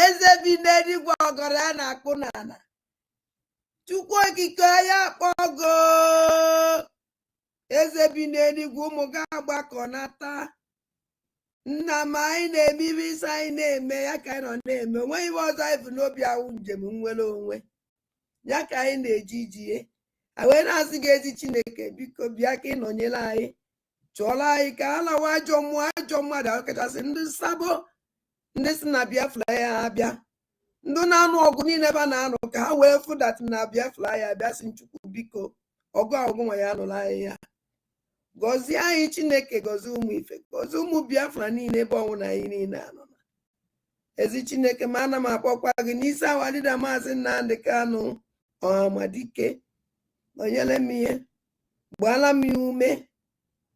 Ezebinedi gwagara na kunana. Chukwu okike ya kpogo. Ezebinedi gwumuga agbakonata. Nna m anyị na-eme isi anyị na-eme ya ka anyị nọ na-eme onwe ihe ọzọ anyị bụ n'obi ahụ njem nwere onwe ya ka anyị na-eji ijie wee na-asị gị ezi Chineke biko bịa ka ị nọnyere anyị chụọrọ anyị ka a lawa ajọ mmadụ ọkachasị ndị sabo ndị si na Biafra ya abịa ndị na-anụ ọgụ niile ebe a na-anụ ka ha wee fụdat na Biafra ya abịa si Chukwu biko ọgụ nwa ya nụrụ anyị ya gọzie anyị Chineke gọzie ụmụ ife gọzie ụmụ Biafra niile ebe ọnwụ na anyị niile anọ na ezi Chineke ma ana m akpọkwa gị n'isi awalida Maazị Nnamdi Kanu Ọhamadike nọnyere m ihe gbaala m ya ume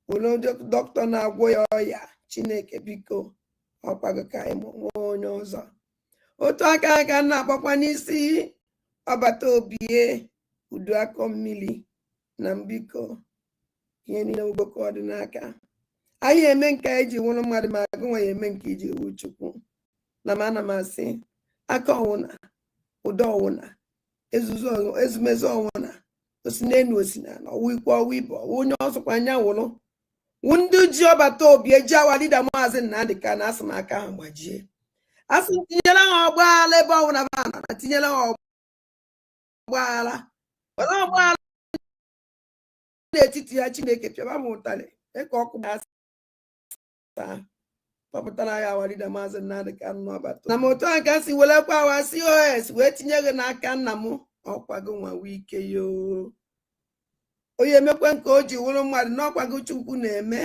were dọkịta na-agwọ ya ọya Chineke biko ọkwago ka anyị nwee onye ọzọ otu aka na-akpọkwa n'isi ọbata obie udu akọ mmiri na mbiko ihe niile ugboko ọdịnaka anyị eme nke anyị ji nwụrụ mmadụ ma agụ nwa ya eme nke iji wu Chukwu na m ana m asị aka ọwụna ụdọ ọwụna ezumezu ọwụna osi n'enu osi na ọwụ ikwe ọwụ ibe ọwụ onye ọsọkwa anya wụrụ wụ ndị ji ọbata obi eji awalida Maazị Nnamdi Kanu asị m aka ha gbajie asị m tinyere ha ọgbaghara ebe ọwụna ba nọ na tinyere ha ọgbaghara were ọgbaghara n'etiti ya Chineke pịaba m ụtalị dịka ọkụ kpọpụtara ya awalida Maazị Nnamdi Kanu n'ọbata na m otu a ka si welekwa awa COS wee tinye gị n'aka nna m ọkwago nwawa ike yo onye emekwe nke o ji wụrụ mmadụ n'ọkwago Chukwu na-eme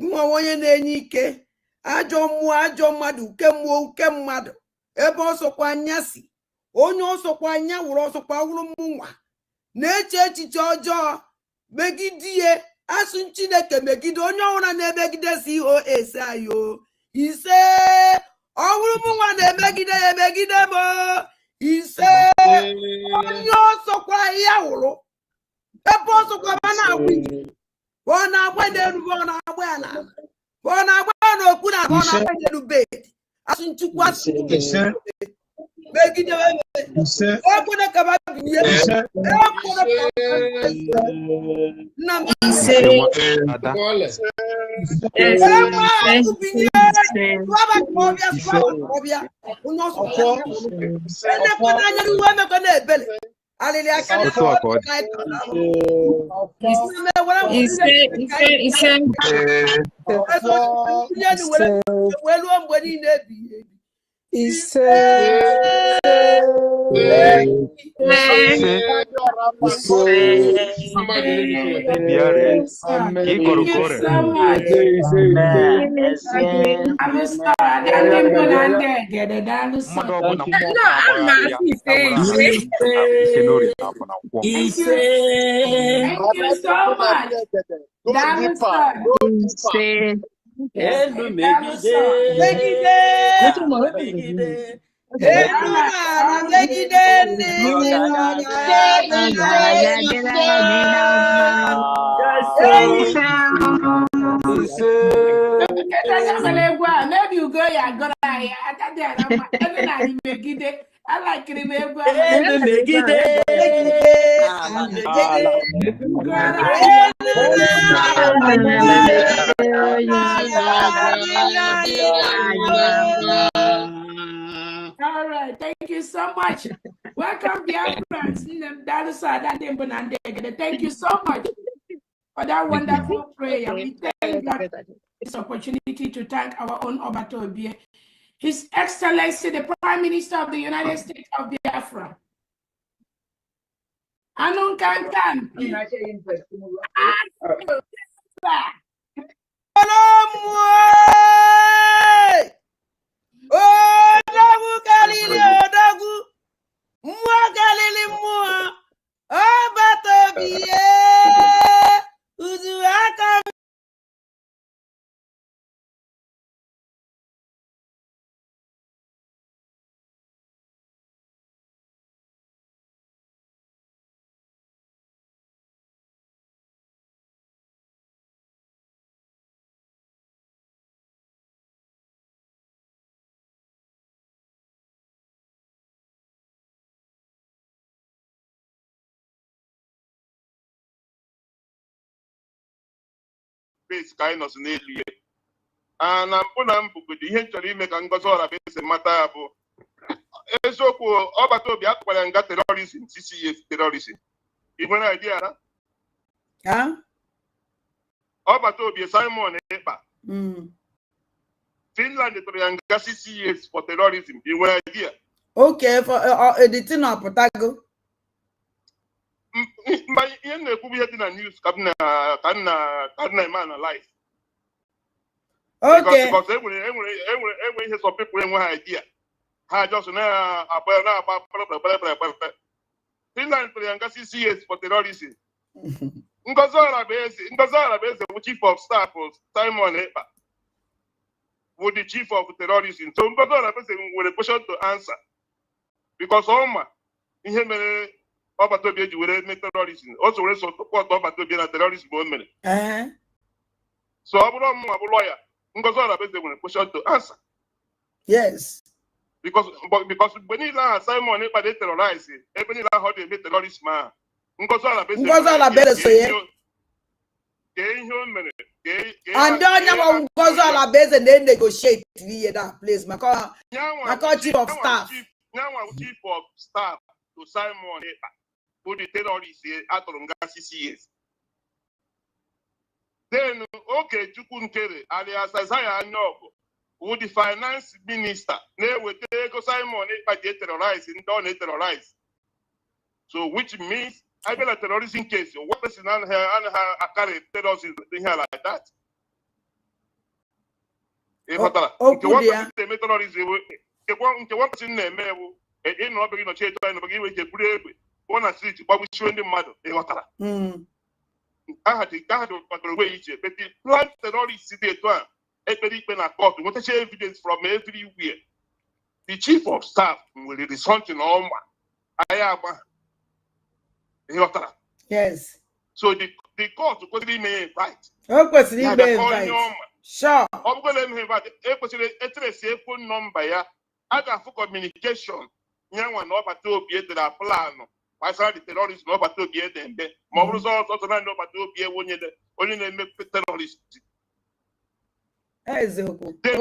nwa onye na-enye ike ajọ mmadụ uke mmụọ uke mmadụ ebe ọsọkwa anya si onye ọsọkwa anya wụrụ ọsọkwa wụrụ mụnwa na-eche echiche ọjọọ megidie asụ Chineke megide onye ọbụla na-emegide COS ayo ise ọwụrụ mụnwa na-emegide ya emegide m ise onye ọsọkwa ya wụrụ ebe ọsọkwa ma na-agba ije ọ na-agba n'elu ọ na-agba ala ọ na-agba n'okwu na ọ na-agba n'elu bed asụ Chukwu asụ megide ekwene ka ba binye maybe you go ya go ya I like it all right, thank you so much. Welcome, Biafrans. Thank you so much for that wonderful prayer. We thank God for this opportunity to thank our own Obatobie, His Excellency, the Prime Minister of the United States of Biafra. Anun Kankan. base kind of n'elu. And I'm gonna put the history make and go all about the matter. Eziokwu ọbata obi akpara nga terrorism CCS terrorism. Even idea na? Huh? Ọbata obi Simon Ekpa. Finland tụrụ nga CCS for terrorism. Even idea. Okay, for the thing of Potago. But you know, we had in a news can man alive. Okay. Because every some people have one idea. I just now about Finland to the CCS for terrorism. Ngazara base, chief of staff of Simon Ekpa, with the chief of terrorism. So Ngazara base with a question to answer. Because Oma, in him, Obatobi will make terrorism. Also, we support Obatobi and terrorism movement. So I'm a lawyer. Ngazara base with a question to answer. Yes. Because when he learned Simon Ekpa they terrorize it, even he learned how they make terrorist man. Ngazara base. And then Ngazara base and then negotiate that place. My chief of staff. Now I'm chief of staff to Simon Ekpa, who the terrorists out of CCS. Then, okay, Chukunkere, alias Isaiah Nogo, who the finance minister, they will take Simon Ekpa get terrorized and don't terrorize. So, which means I got a terrorism case. What person and her carry terrorism here like that? Nke one person na-eme ewu ịnọ ọbụghị nọchi eto anyị n'obodo iwe ike buru egbe pụọ na street gbagbuchiwe ndị mmadụ ịghọtara aha dị kpatara onwe iche beti plant terrorist dị etu a ekpere ikpe na court nwetacha evidence from everywhere. The chief of staff nwere result na ọma anyị agba ịghọtara. Yes. So the court kwesịrị ime invite. O kwesịrị ime invite. Sure. Ọ bụrụ na eme invite ekwesịrị etresi phone number ya. I got for communication. Young one over to be at the plan. I saw the terrorists over to be at them. More results also not over to be only they make terrorists. Okay,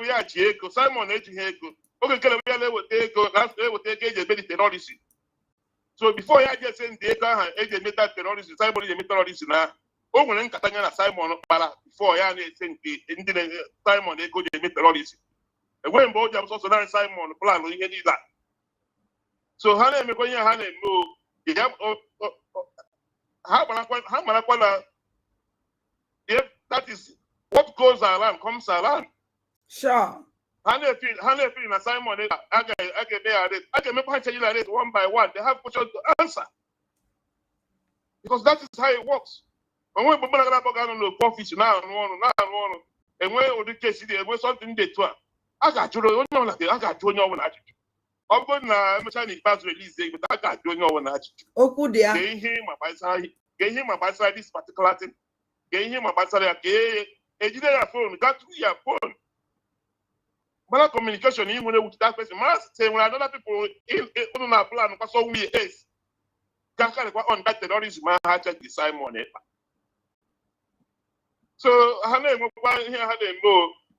we are Jacob, Simon Ejiko. Okay, we will take last day will take a terrorist. So before I just send the data terrorist, Simon is a terrorist now. Oh, when Catania Simon para before I send the Simon they go to terrorist. When both jobs also not Simon plan we need that. So how they go how they know how if that is what goes around comes around. Sure. How they feel in a Simon I can make point like this one by one. They have questions to answer. Because that is how it works. When we put on the office now and when the case is something they do. I got you know like I got you know when I I'm going to Chinese pass release but I got you know when I gain him about this particular thing. Gain him about a phone, that your phone. But communication even with that person must say when other people in our plan because so we is can't on that terrorism I check the Simon Ekpa. So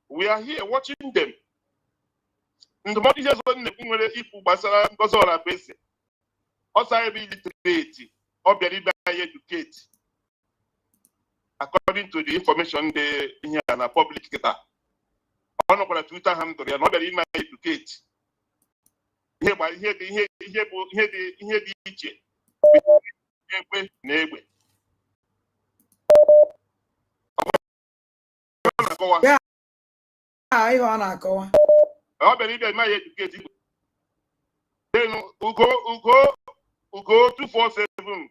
we are here watching them. In the morning, just when the people Basara Gozora base, also I be literate or be educate according to the information they here in a public data. On a Twitter handle, they are not very educate. Here by here the yeah, I wanna go. I believe that my educated. Then Ugo 247.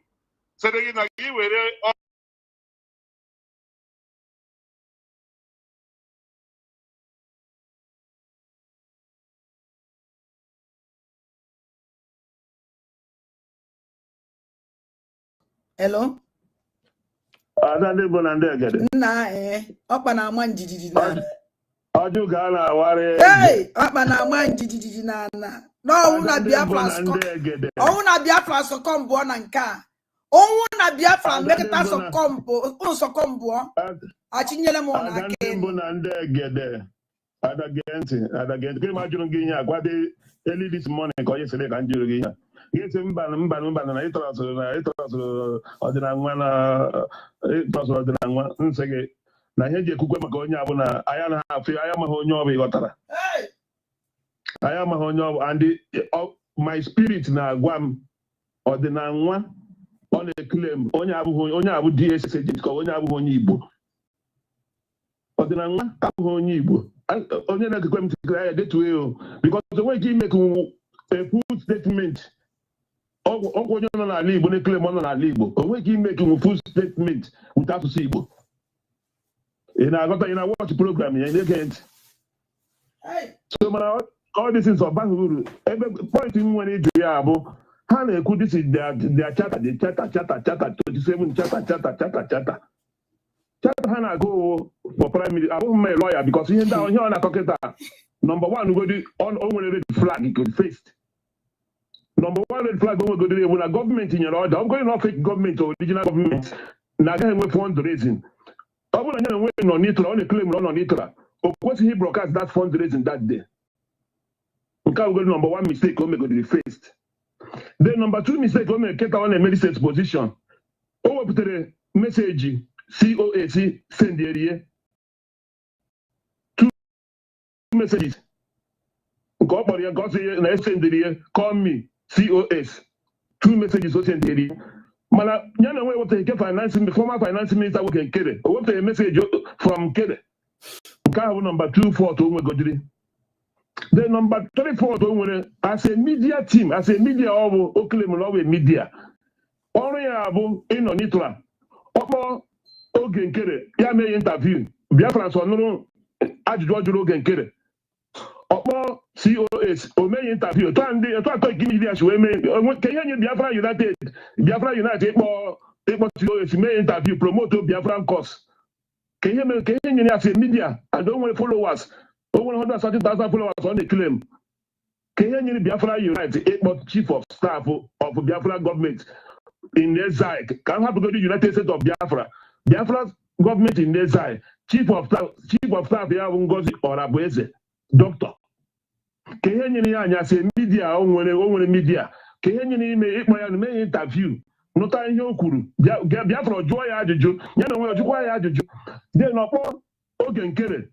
So they na give it. Hello. Nah, up and I'm one GG. Hey, up and I'm one GG. No, una Biafrans. Oh, una Biafrans so come born and car. Onwu na Biafra meketa sokombo achinyele mo na ake na ndegede adagente ke ma juru ngi nya gwade early this morning ko yesele kan juru ngi nya yese mba na itrasoro odina nwa na itrasoro odina nwa nsege na ihe je kukwe maka onye abuna aya na afi aya ma onye obi gotara aya ma onye obi and my spirit na agwam odina nwa ọ na-claim onye abụ DSS ka onye abụghị onye Igbo ọdịna nwa abụghị onye Igbo onye na-ekekwe m tikere ya detuo because onweghị ime ka a full statement ọgwụ onye nọ n'ala Igbo na-claim ọ nọ n'ala Igbo onweghị ime ka full statement wute asụsụ Igbo ị na-agọta ị na-watch program ya na-ege ntị so mana all this is ọbaghị uru ebe point m nwere ịjụ ya abụ ha na-ekwu this is their charter, the charter 27 charter ha na-agụ for prime minister abụghị m lawyer because ihe ndị ọ na-akọkịta number one ugodi o nwere red flag could faced number one red flag o nwegodiri ewu na gọọmenti nyere ọda ọ bụghị na fake gọọmenti original gọọmenti na-agaghị enwe fundraising ọ bụrụ na ya na-enwe nọ n'itra ọ na-ekele mgbe ọ nọ n'itra o kwesịghị broadcast that fundraising that day nke a ugodi number one mistake o megodiri faced. Then number two mistake o mere keta ọ na-eme this exposition o wepụtara meseji COS senderie two messages nke ọ kpọrọ ya nke ọ sị na esenderie call me COS two messages o senderie mana ya na enwe wepụtara nke former finance minister nwoke Nkere o wepụtara meseji from Nkere nke ahụ bụ number 2 fort o nwegodiri. The number 3 fort o nwere as a media team as a media ọ bụ o claim na ọ bụ media ọrụ ya bụ ịnọ n'itra ọkpọ oge Nkere ya mee interview Biafrans ọnụrụ ajụjụ ọ jụrụ oge Nkere ọkpọ COS o mee interview etu atọ nke media si wee mee ka ihe nye Biafra United ịkpọ COS mee interview promote Biafran cause ka ihe nyere ya as a media and o nwere followers o nwere 130,000 followers on the claim ka ihe nyere Biafra United ịkpọ chief of staff of Biafra government in exile ka m hapụgodi United States of Biafra government in exile chief of staff ya bụ Ngozi Orabueze doctor ka ihe nyere ya anya sị media o nwere media ka ihe nyere ime ịkpọ ya na mee interview nụta ihe o kwuru Biafra jụọ ya ajụjụ ya na onwe ya jụkwa ya ajụjụ dị n'ọkpọ oge Nkere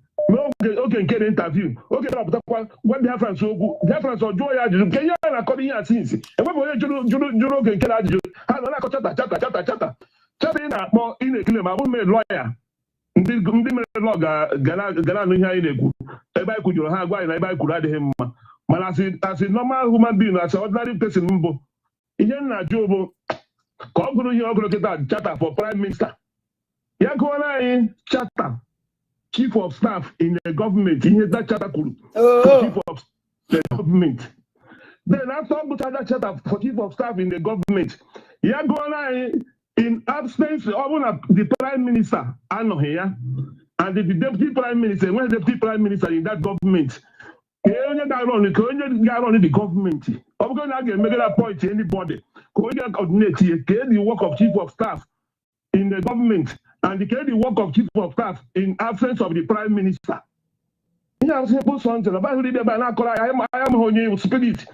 oge Nkere interview oge na-apụtakwa gwa Biafrans okwu Biafrans ọ jụọ ya ajụjụ ka ihe a na-akọrọ ihe asị nsị enwebụ onye jụrụ oge Nkere ajụjụ ha nọ na-akọ chata ị na-akpọ ị na-ekele ma abụghị lọya ndị mere lọ ga na-anụ ihe anyị na-ekwu ebe anyị kwujuru ha agwa anyị na ebe anyị kwuru adịghị mma mana asị normal human being asị ordinary person mbụ ihe m na-ajụ bụ ka ọ gụrụ ihe ọ gụrụ kịta charter for prime minister ya gụọra anyị charter chief of staff in the government ihe that charter kwuru chief of the government then after ọ gụcha that charter for chief of staff in the government ya gụọra anyị in absence ọ bụ na the prime minister anọghị ya and the deputy prime minister when deputy prime minister in that government ka onye ga-arun the government ọ bụrụ na a ga-emegara point anybody ka onye coordinate ihe ka the work of chief of staff in the government and the work of chief of staff in absence of the prime minister. Ihe a simple something about who did na-akọrọ I am onye spirit.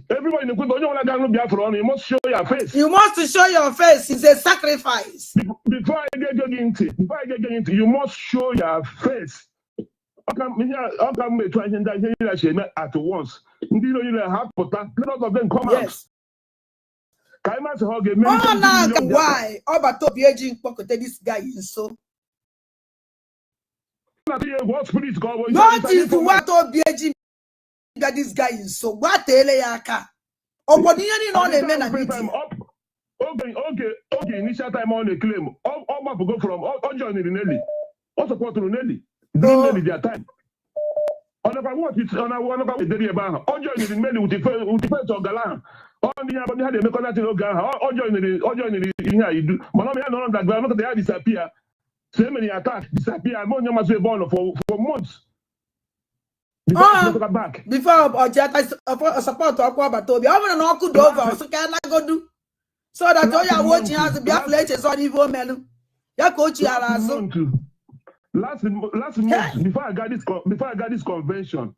Everybody in the onye ọbụla ga-arụ Biafra ọnụ, you must show your face. You must show your face. It's a sacrifice. Before I get into, you must show your face. How come we try to at once? You have put lot of them come out. Why? This guy is so. What is what that this guy is so. What Eleaka? Okay, initial time on the claim. All go from all joining Nelly. All support to Nelly. Nelly their time. On the what it's on one about the day about all joining Nelly with the first of Galan. All the had a mechanical all joining here you do. Monomy no that look at the disappear. So many attacks disappear. Money must be born for months. Before support to Aqua Batobi, I want to knock over, so can I go do? So that all your watching has to be affiliated on evil men. Your coach last month, before I got this convention,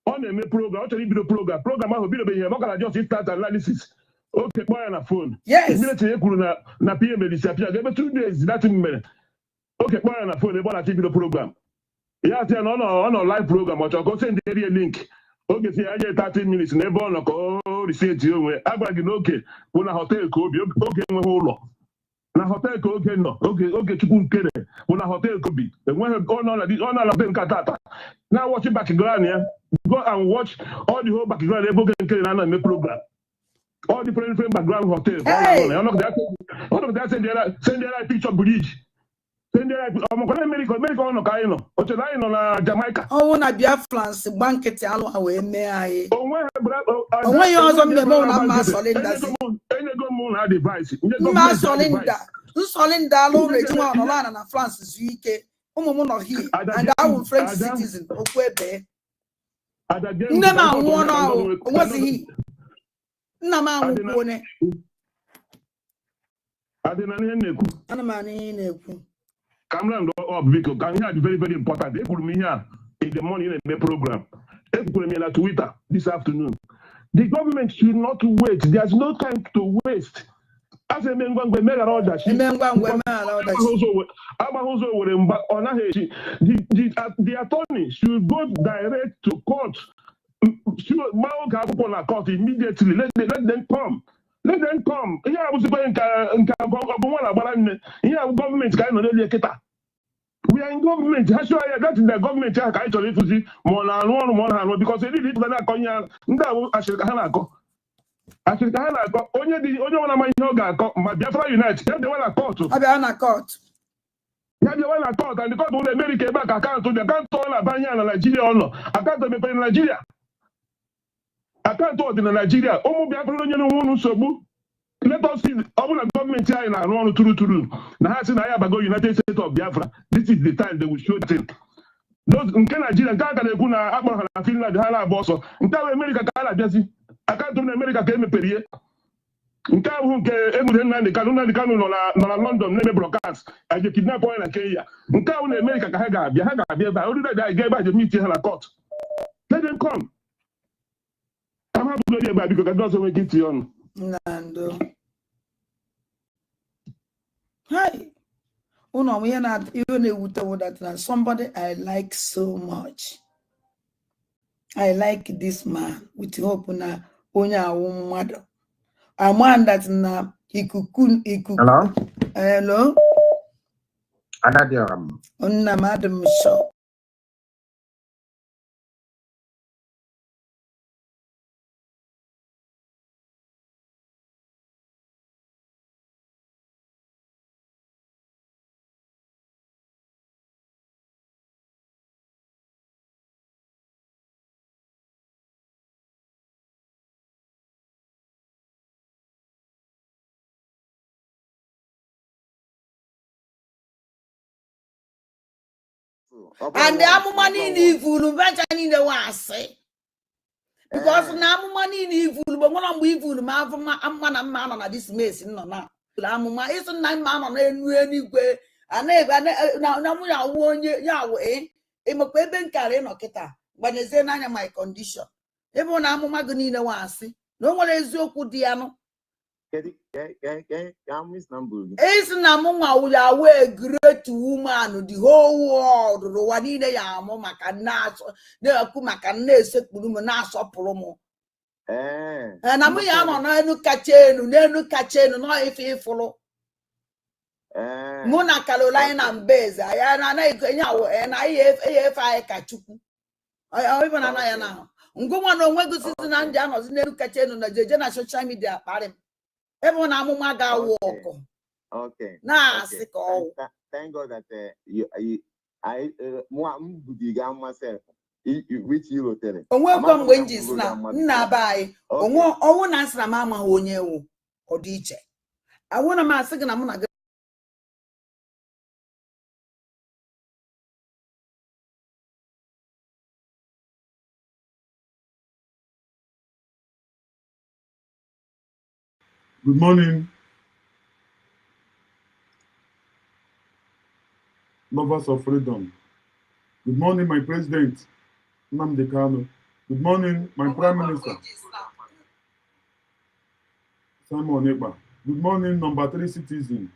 on a program, actually video program will be the not gonna just start analysis. Okay, boy on a phone. Yes. Na PM disappear. Give me 2 days, that minute. Okay, boy on a phone, they want to video program. Yeah, on a live program, but I'll go send the link. Okay, see, I get 30 minutes, never on a call, research you. I'm going okay, when a hotel could be okay, na hotel ka oge nọ oge chukwu nkere bụ na hotel kobi enweghị ọ na nkata na watch background ya go and watch all the whole background ebe oge nkere na eme program all the different background hotel ọ nọ that send the picture bridge send the ọmọkọrọ America ọ nọ ka anyị nọ oche na anyị nọ na Jamaica ọwụ na Biafrans gba nkịtị alụ ha wee mee anyị onweghị ọzọ m na-eme na mma solindazi mma solinda alụ ụlọ eji nwa ọnọla na France zuo ike ụmụ m nọ here and awụ French citizen okwu ebe nne m anwụọ n'ahụ onwezighị nna m anwụkwuo one ana m anụ ihe na-ekwu Cameron up because can hear very very important. They put me here in the morning in the program. They put me on Twitter this afternoon. The government should not wait. There's no time to waste. As a man, the attorney should go direct to court. Court immediately. Let them come. Let them come. Here I was going government kind of we are in government. That is the government actually to see more because they did it only one of my yoga Biafra Unite. They want a court. Yeah, they want a court, and the court will America back account to the account to Nigeria or no. Account to in Nigeria. Account to in Nigeria. Let us see our government here in our true. Now, I have go United States of Biafra. This is the time they will show it. Those in Nigeria, Ghana, Abraham, Finland, Ghana, Bosso, in America, Ghana, Jesse. I can't do America came a period. In Ghana, the Canuna, London, never broadcast. I get kidnapped in Kenya. In Ghana, America, Biafra, I gave by the meeting in a court. Let them come. I'm happy to hear because I don't want to get you on. Nando. Hi. Oh no, we are not even a that somebody I like so much. I like this man with hope na onya mother. A man that na ikuku. Hello? Hello? Anadiam. Onna madam shop. And the money in evil, in the wase. Because now money in evil, but when I'm evil, man on this mess, no, now. Amuma isn't 9 man on any way. And now we are 1 year, Yahweh. It may be carrying or keta, but they say none of my condition. Everyone Amuma Gunina wase. No one is your Kudiano. It's Namuma, we are a great woman, the whole world, the Wanina Yamoma can naso, the Akuma can nase, Pulumanas promo. And I'm no catching, no catching, no if you follow. Mona Carolina and Bez, I and I catch you. I even an now. Go on, when good citizen and Janos, never catching on the general social media. Everyone Amumaga walk. Okay. Nah, Okay. sick all. Thank God that I myself. Which you will tell it. Welcome wages now. Nabai. Own answer Mamma Onye or DJ. I want to my second. I'm not. Good morning. lovers of freedom. Good morning, my president, Nnamdi Kanu. Good morning, my prime minister, Simon Ekpa. Good morning, number 3 citizen,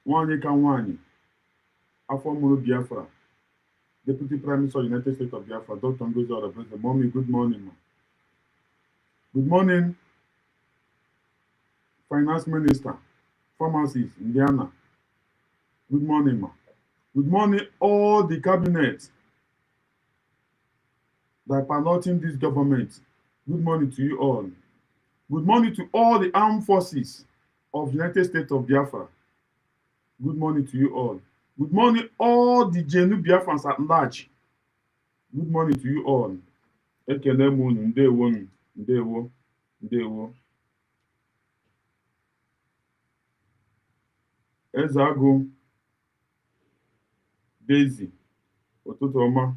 Nwanyị ka Nwanyị, Afomuru Biafra, Deputy Prime Minister of the United States of Biafra, Dr. Ngozi Orebeze. Mommy, good morning, ma. Good morning, Finance Minister, Pharmacist, Indiana. Good morning, ma. Good morning, all the cabinet that are piloting this government. Good morning to you all. Good morning to all the armed forces of the United States of Biafra. Good morning to you all. Good morning, all the genuine Biafrans at large. Good morning to you all. Ekele m unu, ndewo nu, ndewo, ndewo. Eze Agụ, Daisy, ụtụtụ ọma.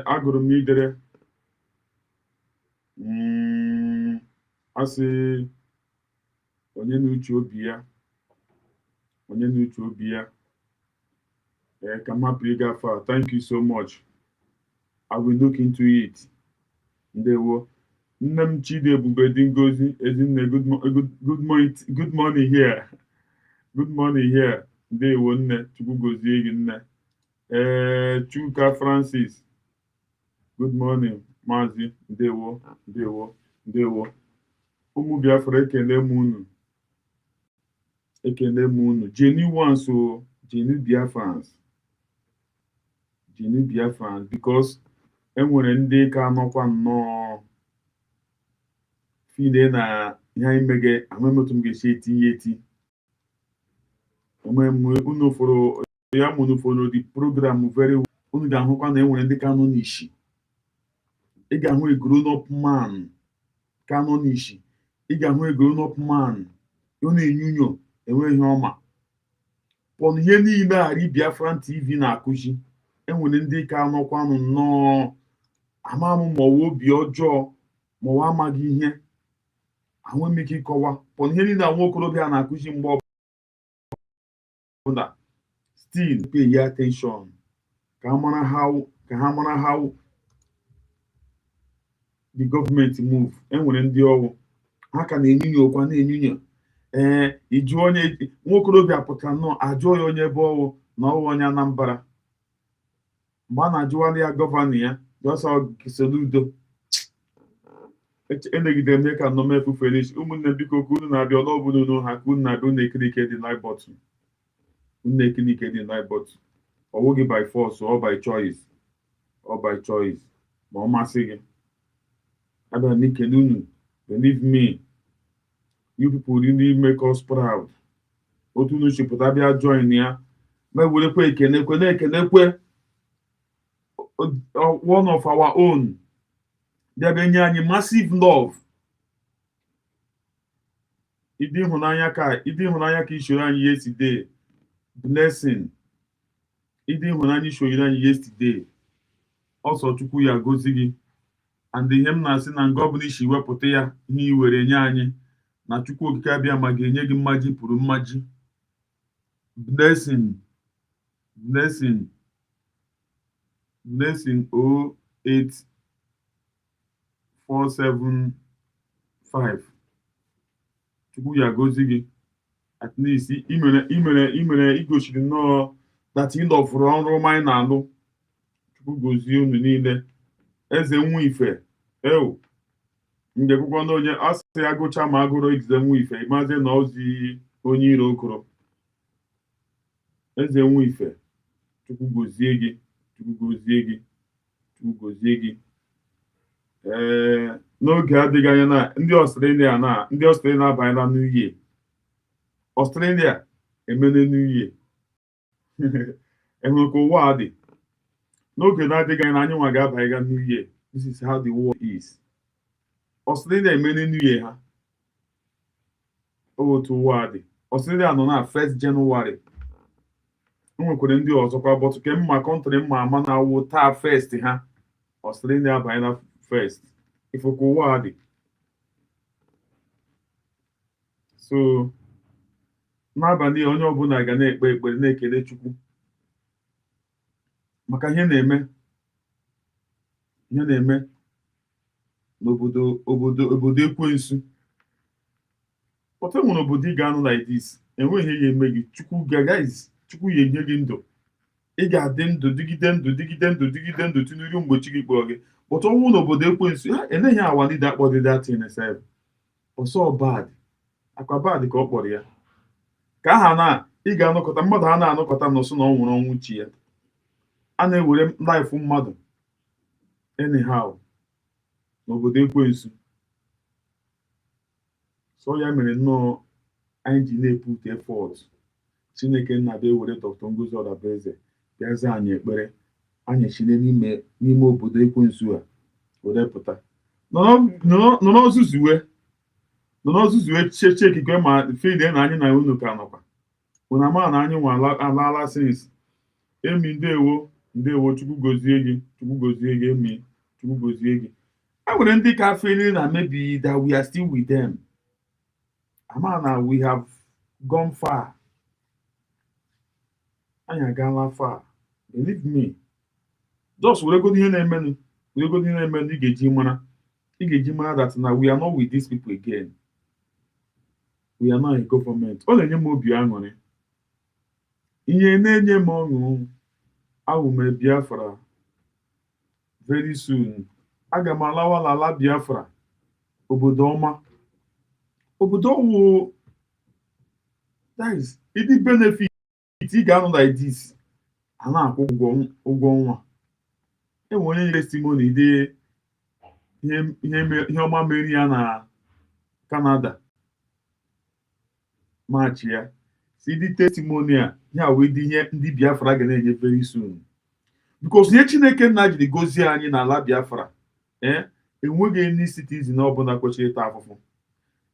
Agụrụ m idere. Asị onye na-uche obi ya. Onye na-uche obi ya. Ka m hapụ ịga afa. Thank you so much. I will look into it. Ndewo. Nne m Chidi Ebube dị Ngozi Ezinne, good morning here. Good morning here. Ndewo nne, Chukwu gozie gị nne. Chuka Francis. Good morning, Maazị. Ndewo, ndewo, ndewo. Ụmụ Biafra ekele m unu. Ekele m unu. Jenny wants o, Jenny Biafrans. Jenny Biafrans, because enwere ndị ka anọkwa nnọọ fide na ihe anyị mege amametu m ga-esi eti. Unu fọrọ ya mụnụ fọrọ the program very well. Unu ga-ahụkwa na enwere ndị ka nọ n'ishi. Ị ga-ahụ a grown up man ka nọ n'ishi. Ị ga-ahụ a grown up man ọ na-enyunyo enweghị ihe ọma. Pọn ihe niile ari Biafran TV na-akụzi. Enwere ndị ka anọkwa nnọọ amamụ ma ọwa obi ọjọọ ma ọwa amaghị ihe. Ahụ m ike ịkọwa. Pọn ihe niile nwa okorobịa na-akụzi mgbe ọbụla. Still pay attention. Ka ha mara how the government move. Enwere ndị ọwụ. Ha ka na-enyunyo okwa na-enyunyo. Iju onye nwa okorobịa pụtara nnọọ ajụọ ya onye ebe ọwụ na ọwụ onye Anambra. Mgbe a na-ajụwali ya gọvanọ ya, Jọsọ Soludo. Enegide m ka nọ m efufere isi. Ụmụnne biko ka unu na-abịa ọlọbụla unu ha ka unu na-abịa unu ekiri ike dị live button. Unu ekiri ike dị live button. Ọ wụghị by force or by choice. Or by choice. Ma ọ masị gị. Abịa m ikele unu. Believe me. You people really make us proud. Otu unu si pụta bịa join ya. Ma ewerekwa ekenekwe. One of our own. Bịa anyị massive love. Ịdị ịhụnanya ka isoro anyị yesterday. Blessing. Ịdị ịhụnanya isoro anyị yesterday. Ọsọ Chukwu ya gozi gị. And ihe m na-asị na nga ọbụla isi wepụta ya ihe iwere nye anyị. Na Chukwu okike abịa ma ga-enye gị mmaji pụrụ mmaji. Blessing 08475. Chukwu ya gozi gị. At least imere igochiri nnọọ that ị lọfụrụ ọrụ ọma anyị na-alụ. Chukwu gozie unu niile. Eze nwa ife. Ngekwukwa na onye asị ya gụcha ma agụrụ ejize nwa ife. Maazị na ozi onye iro okoro. Eze nwa ife. Chukwu gozie gị. N'oge adịghị anya na ndị Australia abanyela New Year. Australia emene New Year. Enwere ka ụwa dị. N'oge na-adịghị anya na anyị nwa ga-abanyega New Year. This is how the world is. Australia emene New Year ha. Otu ụwa dị. Australia nọ na 1st January. Enwekwere ndị ọzọkwa bọtụ ke mma kọntrị mma ama na-awụ taa 1st ha. Australia abanyela 1st. Ifụka ụwa dị. So n'abalị onye ọbụla ga na-ekpe ekpere na-ekele Chukwu maka ihe na-eme n'obodo ekwensu. Pụta nwere obodo ị ga-anụ like this, enweghị ihe eme gị. Chukwu ya enye gị ndụ, ị ga-adị ndụ dịgide ndụ tinuru mgbe chi gị kpọrọ gị. Pụta ọnwụ n'obodo ekwensu, ha eneghị awalide akpọdị datin sef ọsọ bad akwa bad ka ọ kpọrọ ya. Ka aha na ị ga-anọkọta mmadụ ha na-anọkọta n'ọsọ na ọ nwụrụ ọnwụ chi ya, a na-ewere laịfụ mmadụ anyhow n'obodo ekwensu. So ya mere nnọọ anyị ji na-eput effort. Chineke nna bịa were Dr. Ngozi Odabueze bịa zaa anyị ekpere, anyị chine n'ime obodo ekwensu a were pụta nọ n'ozuzuwe chekike ma fide na anyị na unu ka nọkwa ụna ma na anyị nwa alaala sins. Emi ndewo Chukwu gozie gị Emi Chukwu gozie gị. E nwere ndị ka feeling na maybe that we are still with them. Amana, we have gone far. Anyị agaala far. Believe me. Just were go ihe na-emenụ ị ga-eji mara that na we are not with these people again. We are not a government. Ọ na-enye m obi aṅụrị. Ihe na-enye m ọṅụ awụ m Biafra. Very soon aga m ala Biafra. Obodo ọma. Obodo ọwụ that is ịdị benefit ị ga-anụ like this a na-akwụ ụgwọ ọnwa. Enwe onye testimony dị ihe ọma mere ya na Canada maachị ya si dị testimony a ya wee dị ihe ndị Biafra ga na-enye very soon because ihe Chineke nna jiri gozie anyị n'ala Biafra enweghị any citizen ọbụla kwesịrị ịta afụfụ.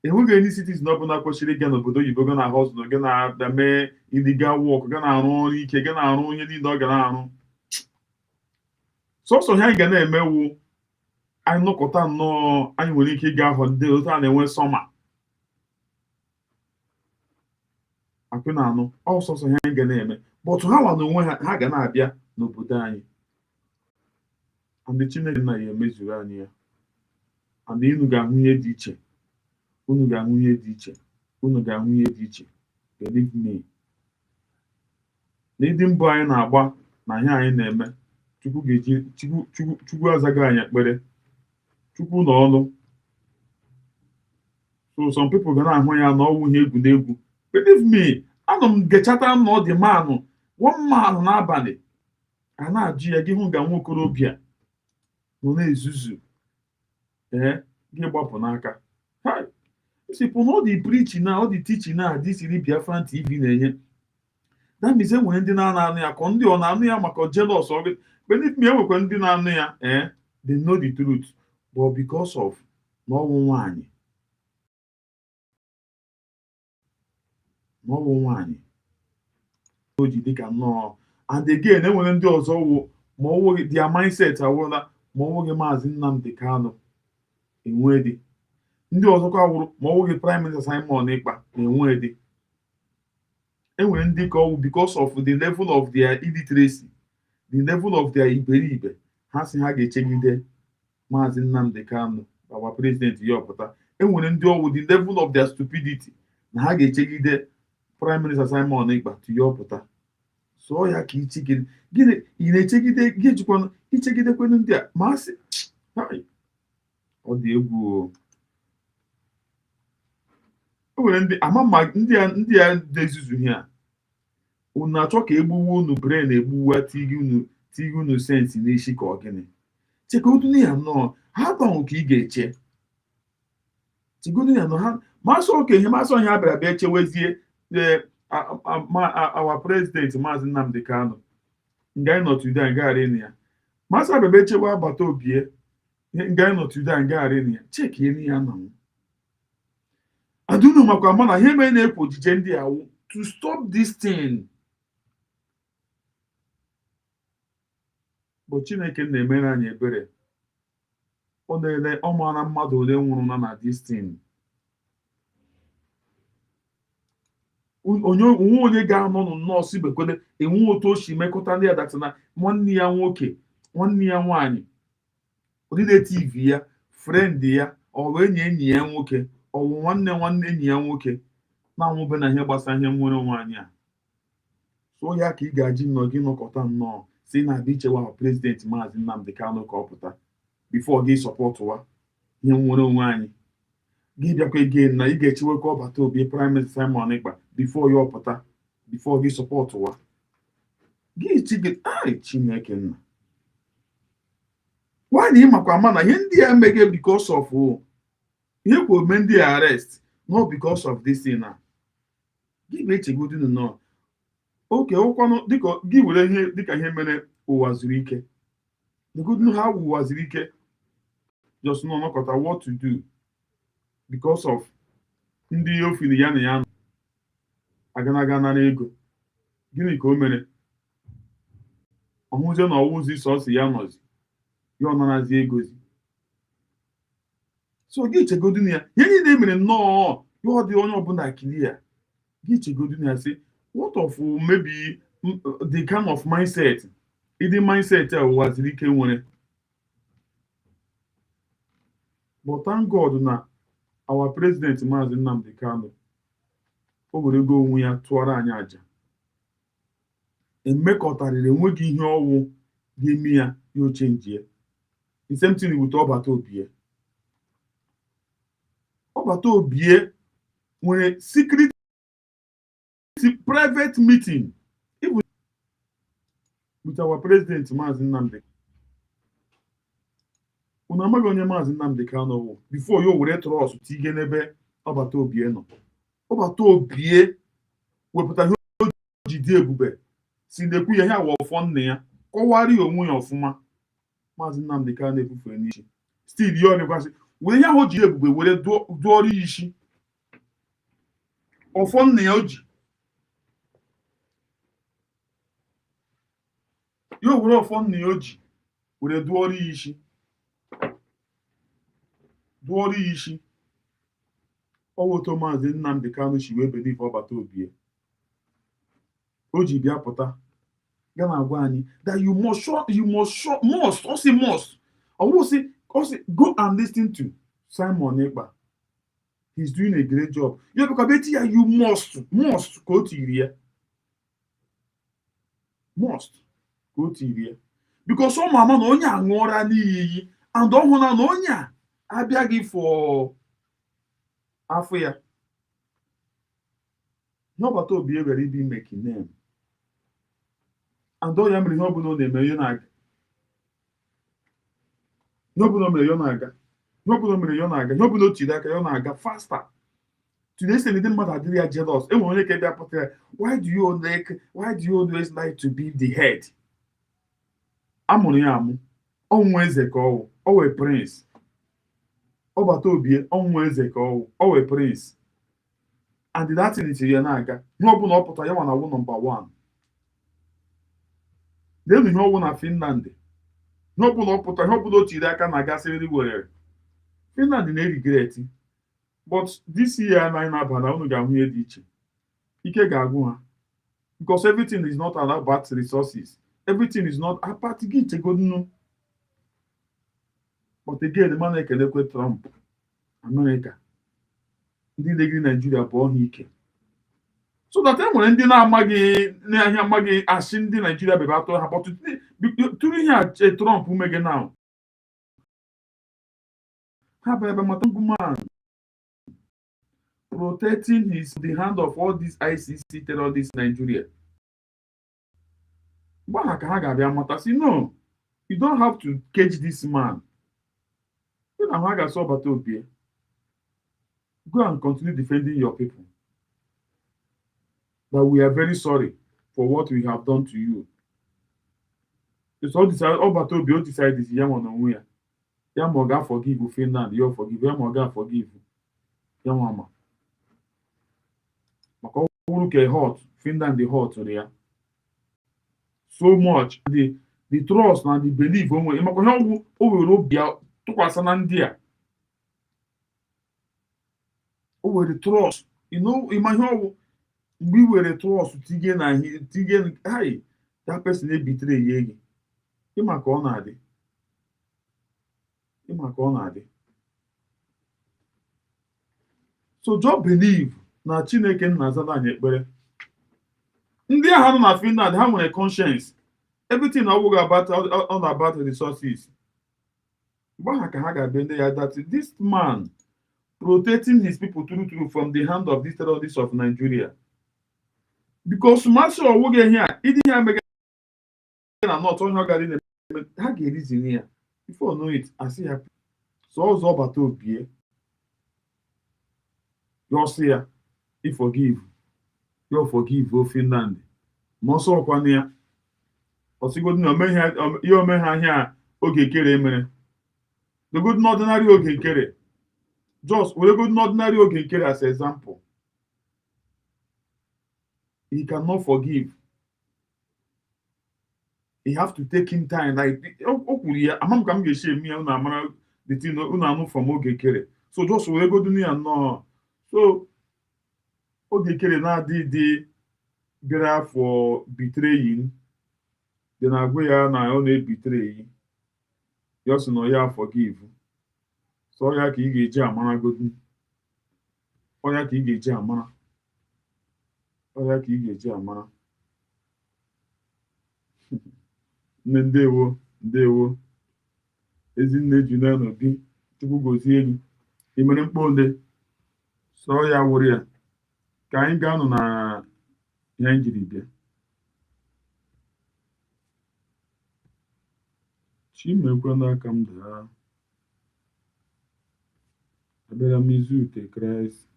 Enweghị any citizen ọbụla kwesịrị ịga n'obodo oyibo ga na hustle ga na mee illegal work ga na-arụ ọrụ ike ga na-arụ ihe niile ọ ga na-arụ. Sọsọ ihe anyị ga na-emewu anyị nọkọta nnọọ anyị nwere ike ịga ahụ ndị otu a na-enwe sọma akwụ na anụ ọsọsọ ihe anyị ga na-eme bọtụ ha nwa n'onwe ha ga na-abịa n'obodo anyị ndị Chineke na ya emezuru anyị ya. And unu ga-ahụ ihe dị iche unu ga-ahụ ihe dị iche believe me. N'ịdị mbọ anyị na-agba na ihe anyị na-eme Chukwu azaghị anyị ekpere. Chukwu nọ ọlụ. So some people ga na-ahụ ya na ọwụ ihe egwuregwu. Believe me, anọ m gechata nọ dị manụ one man n'abalị a na-ajụ ya gị hụ ga nwa okorobịa nọ na-ezuzu gị gbapụ n'aka. Sipụ na ọ dị preaching na ọ dị teaching na dị siri Biafran TV na-enye. That means enwere ndị na-anụ ya ka ndị ọ na-anụ ya maka jealous ọ gị. Believe me, enwekwa ndị na-anụ ya they know the truth but because of na ọwụ nwaanyị o ji dịka nnọọ. And again enwere ndị ọzọ wụ ma ọ wụghị their mindset awụrụla ma ọ wụghị Maazị Nnamdi Kanu enwedị. Ndị ọzọkwa wụrụ ma ọ wụghị Prime Minister Simon Ekpa enwedị. Enwere ndị ka ọwụ because of the level of their illiteracy, the level of their iberibe ha si ha ga-echegide Maazị Nnamdi Kanu our president ya ọpụta. Enwere ndị ọwụ the level of their stupidity na ha ga-echegide Prime Minister Simon Ekpa to ya ọpụta. So ya ka ichegide gịnị ị na-echegide gị ejikwa ichegidekwanụ ndị a ma asị ọ dị egwu. O nwere ndị ama ma ndị a na-ezuzu ihe a unu achọ ka egbuwe unu brain egbuwa tigi unu sense n'isi ka ọ gịnị chekodu ya nnọọ ha gbanwe ka ị ga-eche tigodu ya nọ ha masọ okenye masọ ihe abịara bịa echewezie our president Maazị Nnamdi Kanu nga anyị nọ today anyị gaghara ịnụ ya masọ abịa bịa echewe agbata obie nga anyị nọ today anyị gaghara ịnụ ya cheki ihe ya nọ. Adunu makwa mana ihe mere na-ekwu ojije ndị awụ to stop this thing. But Chineke na-emere anyị ebere. Ọ na-ele ọ mara mmadụ ole nwụrụ na this thing. onye ga-anọ nọọsụ bekwede enwe otu o si mekọta ndị adata na nwanne ya nwoke nwanne ya nwaanyị relative ya friend ya ọ enyi ya nwoke ọ bụ nwanne enyi ya nwoke na-anwụbe na ihe gbasara ihe nwere nwaanyị a so ya ka ị ga-eji nnọọ gị nọkọta nnọọ si na-abịa ichewa prezidenti Maazị Nnamdi Kanu ka ọ pụta bifo gị sọpọtụwa ihe nwere onwe anyị gị bịakwa ege na ị ga-echiwe ka ọ bata obi Prime Minister Simon Ekpa bifo ya ọpụta bifo gị sọpọtụwa gị chige Chineke nna nwaanyị ịmakwa ama na ihe ndị a emeghe because of ihe kwa ome ndị arrest not because of this thing na gị ga-echegodu nnọọ oke ụkwanụ dịka gị were ihe dịka ihe mere ụwa zuru ike negodu ha ụwa zuru ike just nọkọta what to do because of ndị ofili ya na ya nọ aganaga na ego gịnị ka o mere ọhụzie na ọwụzi sọsọ ya nọzi ya ọ narazi egozi so gị chegodu na ya ihe niile emere nnọọ ya ọ dị onye ọbụla kilia gị chegodu na ya sị what of maybe the kind of mindset ịdị mindset a ụwa ziri ike nwere but thank God na our president Maazị Nnamdi Kanu o were ego onwe ya tụọrọ anyị aja emekọtarịrị enweghị ihe ọwụ ga-eme ya ya ochenji ya the same thing with ọbata obie nwere secret private meeting even with our president Maazị Nnamdi unu amaghị onye Maazị Nnamdi Kanu wụ before ya were trọst tige n'ebe ọbata obie nọ ọbata obie wepụtara ihe o ji dị ebube si na-ekwu ya wụ ọfọ nne ya kọwarị onwe ya ọfụma Maazị Nnamdi Kanu ebufere n'isi still ya ọnịkwasị were ihe ahụ ji ebube were dụọrọ ya isi ọfọ nne ya o ji ya were ọfọ nne ya o ji were dụọrọ ya isi ọwụtọ Maazị Nnamdi Kanu si wee believe ọbata obie o ji bịa pụta ga na-agwa anyị that you must go and listen to Simon Ekpa. He's doing a great job. You must ka o tiri ya because ọ mama na onye aṅụọra n'iyi and ọ hụ na onye a abịaghị for afọ ya n'ọbata obie were ibi making name and ọ ya mere ihe ọbụla ọ na-eme ya na-aga ihe ọbụla o tiri aka ya na-aga faster to the extent ndị mmadụ adịrị ya jealous enwere onye ka bịa pụtara why do you always like to be the head amụrụ ya amụ ọnwụ eze ka ọ wee prince ọbata obie ọnwụ eze ka ọ wee prince and that thing tiri ya na-aga ihe ọbụla ọ pụtara ya nwa na wụ number 1 n'elu ihe ọwụ na Finland ihe ọbụla ọ pụtara ihe ọbụla o tiri aka na-agasịrị werere Finland na-erigreti but this year anaghị na-aba na unu ga-ahụ ihe dị iche ike ga-agwụ ha because everything is not about resources everything is not apart gị ichegodunu but again mana ekelekwe Trump America ndị legiri Nigeria bụ ọha ike so that e nwere ndị na-amaghị n'ahịa amaghị asị ndị Nigeria bebe atọ ha but tụrụ ihe a Trump mege now ha bụ ebe mata man protecting the hand of all these ICC terrorists Nigeria mgbe ha ka ha ga-abịa mata si no you don't have to cage this man na ha ga-asọ ọbata obie go and continue defending your people that we are very sorry for what we have done to you. It's all decide ọbata obie o decide ya nwa n'onwe ya ya ma ọ ga-forgive Finland ya forgive ya ma ọ ga-forgive ya nwa ma maka ọ bụrụ ka hot Finland dị hot ya so much the trust na the belief onwe maka ihe ọgwụ o were obi tụkwasị na ndị a o were trust ịma ihe ọgwụ we were trust tige na tige hi that person dey betray ye. Ịma ka ọ na-adị. Ịma ka ọ na-adị. So just believe na Chineke na-azaba anyị ekpere. Ndị agha nọ na Finland ha nwere conscience. Everything all about the resources. Mgbe ha ka ha ga-abịa ndị ya that this man protecting his people through from the hand of these terrorists of Nigeria. Because Master Owoge here, it didn't make not on her garden. Ha ga-erizi ya. Before know it, I see happy. So ọzọ ọbata obi you see ya, you forgive Finland. Ma ọsọ ọkwa ya. Osigodi na ome ha ahịa oge kere mere. The good ordinary oge kere. Just we good ordinary oge kere as example. He cannot forgive. He have to take him time. Like amam kam ge shame me una amara the thing una anu from oge kere. So just we go do no. So oge kere na di bịara for betraying. Then agwa ya na ọ na-ebitray. Just no ya forgive. So ya ka ị ga-eji amara godu. Oya ka ị ga-eji amara. Oya ka ị ga-eji amara. Ndewo. Ezinne Juna n'obi. Chukwu gozie gị. I mere mkponde. So ya wụrụ ya. Ka anyị ga-anọ na ya njiri bịa. Chimekwana aka m daa. Abịara m izute Kraịst.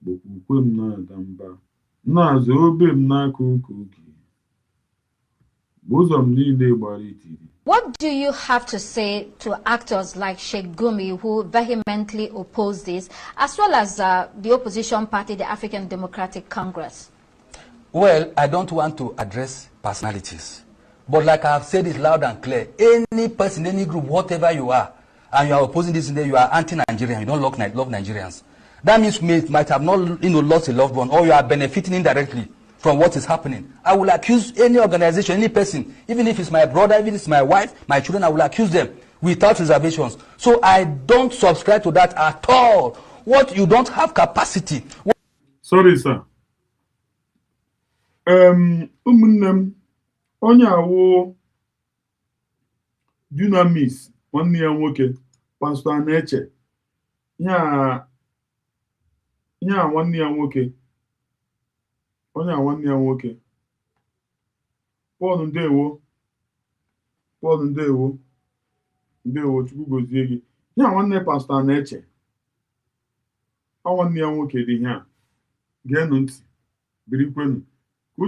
Okwukwe m na-ada mba. Na-azụ obe m n'akụkụ gị. Ụzọ m niile gbara itiri. What do you have to say to actors like Sheikh Gumi who vehemently oppose this, as well as the opposition party, the African Democratic Congress? Well, I don't want to address personalities. But like I have said it loud and clear, any person, any group, whatever you are, and you are opposing this, you are anti-Nigerian, you don't love Nigerians. That means you might have not lost a loved one, or you are benefiting indirectly from what is happening. I will accuse any organization, any person, even if it's my brother, even if it's my wife, my children, I will accuse them without reservations. So I don't subscribe to that at all. What you don't have capacity. Sorry, sir. Ụmụnne onye awụ Dunamis nwanne ya nwoke Pastor Aneche nya nwanne ya nwoke Paul ndewo Chukwu gozie gị nya nwanne Pastor Aneche nwanne ya nwoke dị nya geenụ ntị birikwenu you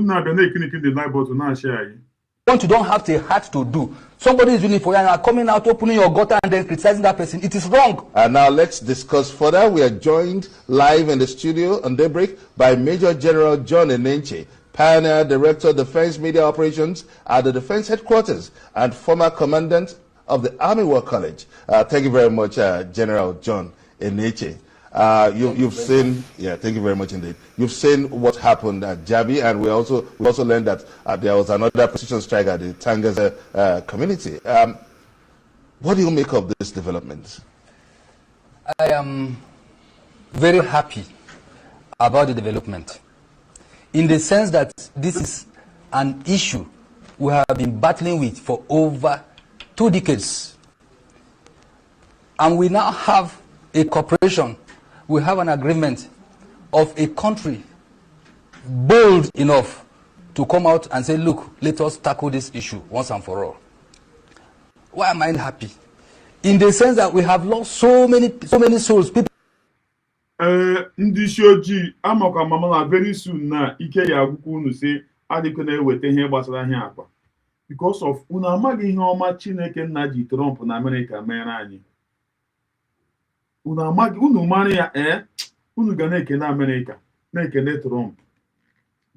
don't have the heart to do. Somebody is willing for you and you are coming out, opening your gutter and then criticizing that person. It is wrong. And now let's discuss further. We are joined live in the studio on Daybreak by Major General John Enenche, Pioneer Director of Defense Media Operations at the Defense Headquarters and former Commandant of the Army War College. Thank you very much, General John Enenche. You've seen, thank you very much indeed. You've seen what happened at Jabi, and we also learned that there was another precision strike at the Tangaza community. What do you make of this development? I am very happy about the development, in the sense that this is an issue we have been battling with for over 2 decades, and we now have a cooperation. We have an agreement of a country bold enough to come out and say, look, let us tackle this issue once and for all. Why am I happy? In the sense that we have lost so many souls. People. Ndị shoji amaka mama very soon na ike ya agwụkwọ unu say adịkọ na-eweta ihe gbasara ihe akwa because of unu amaghị ihe ọma Chineke nna ji Trump na America mere anyị. Unu mara ya unu ga na-ekene America na-ekene Trump.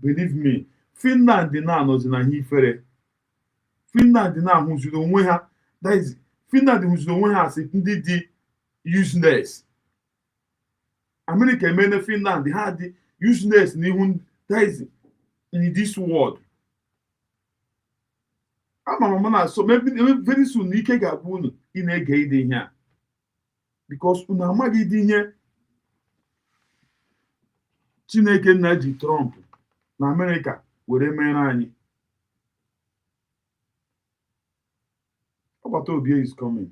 Believe me, Finland na-anọzi na ihe ifere. Finland na-ahụziri onwe ha, that is, Finland hụziri onwe ha asị ndị dị useless. America emene Finland ha dị useless that is in this world. So maybe very soon Nike Gabun in a gay day here. Because Unamagi dinye Chineke Naji Trump na America were menani. Obatobia is coming.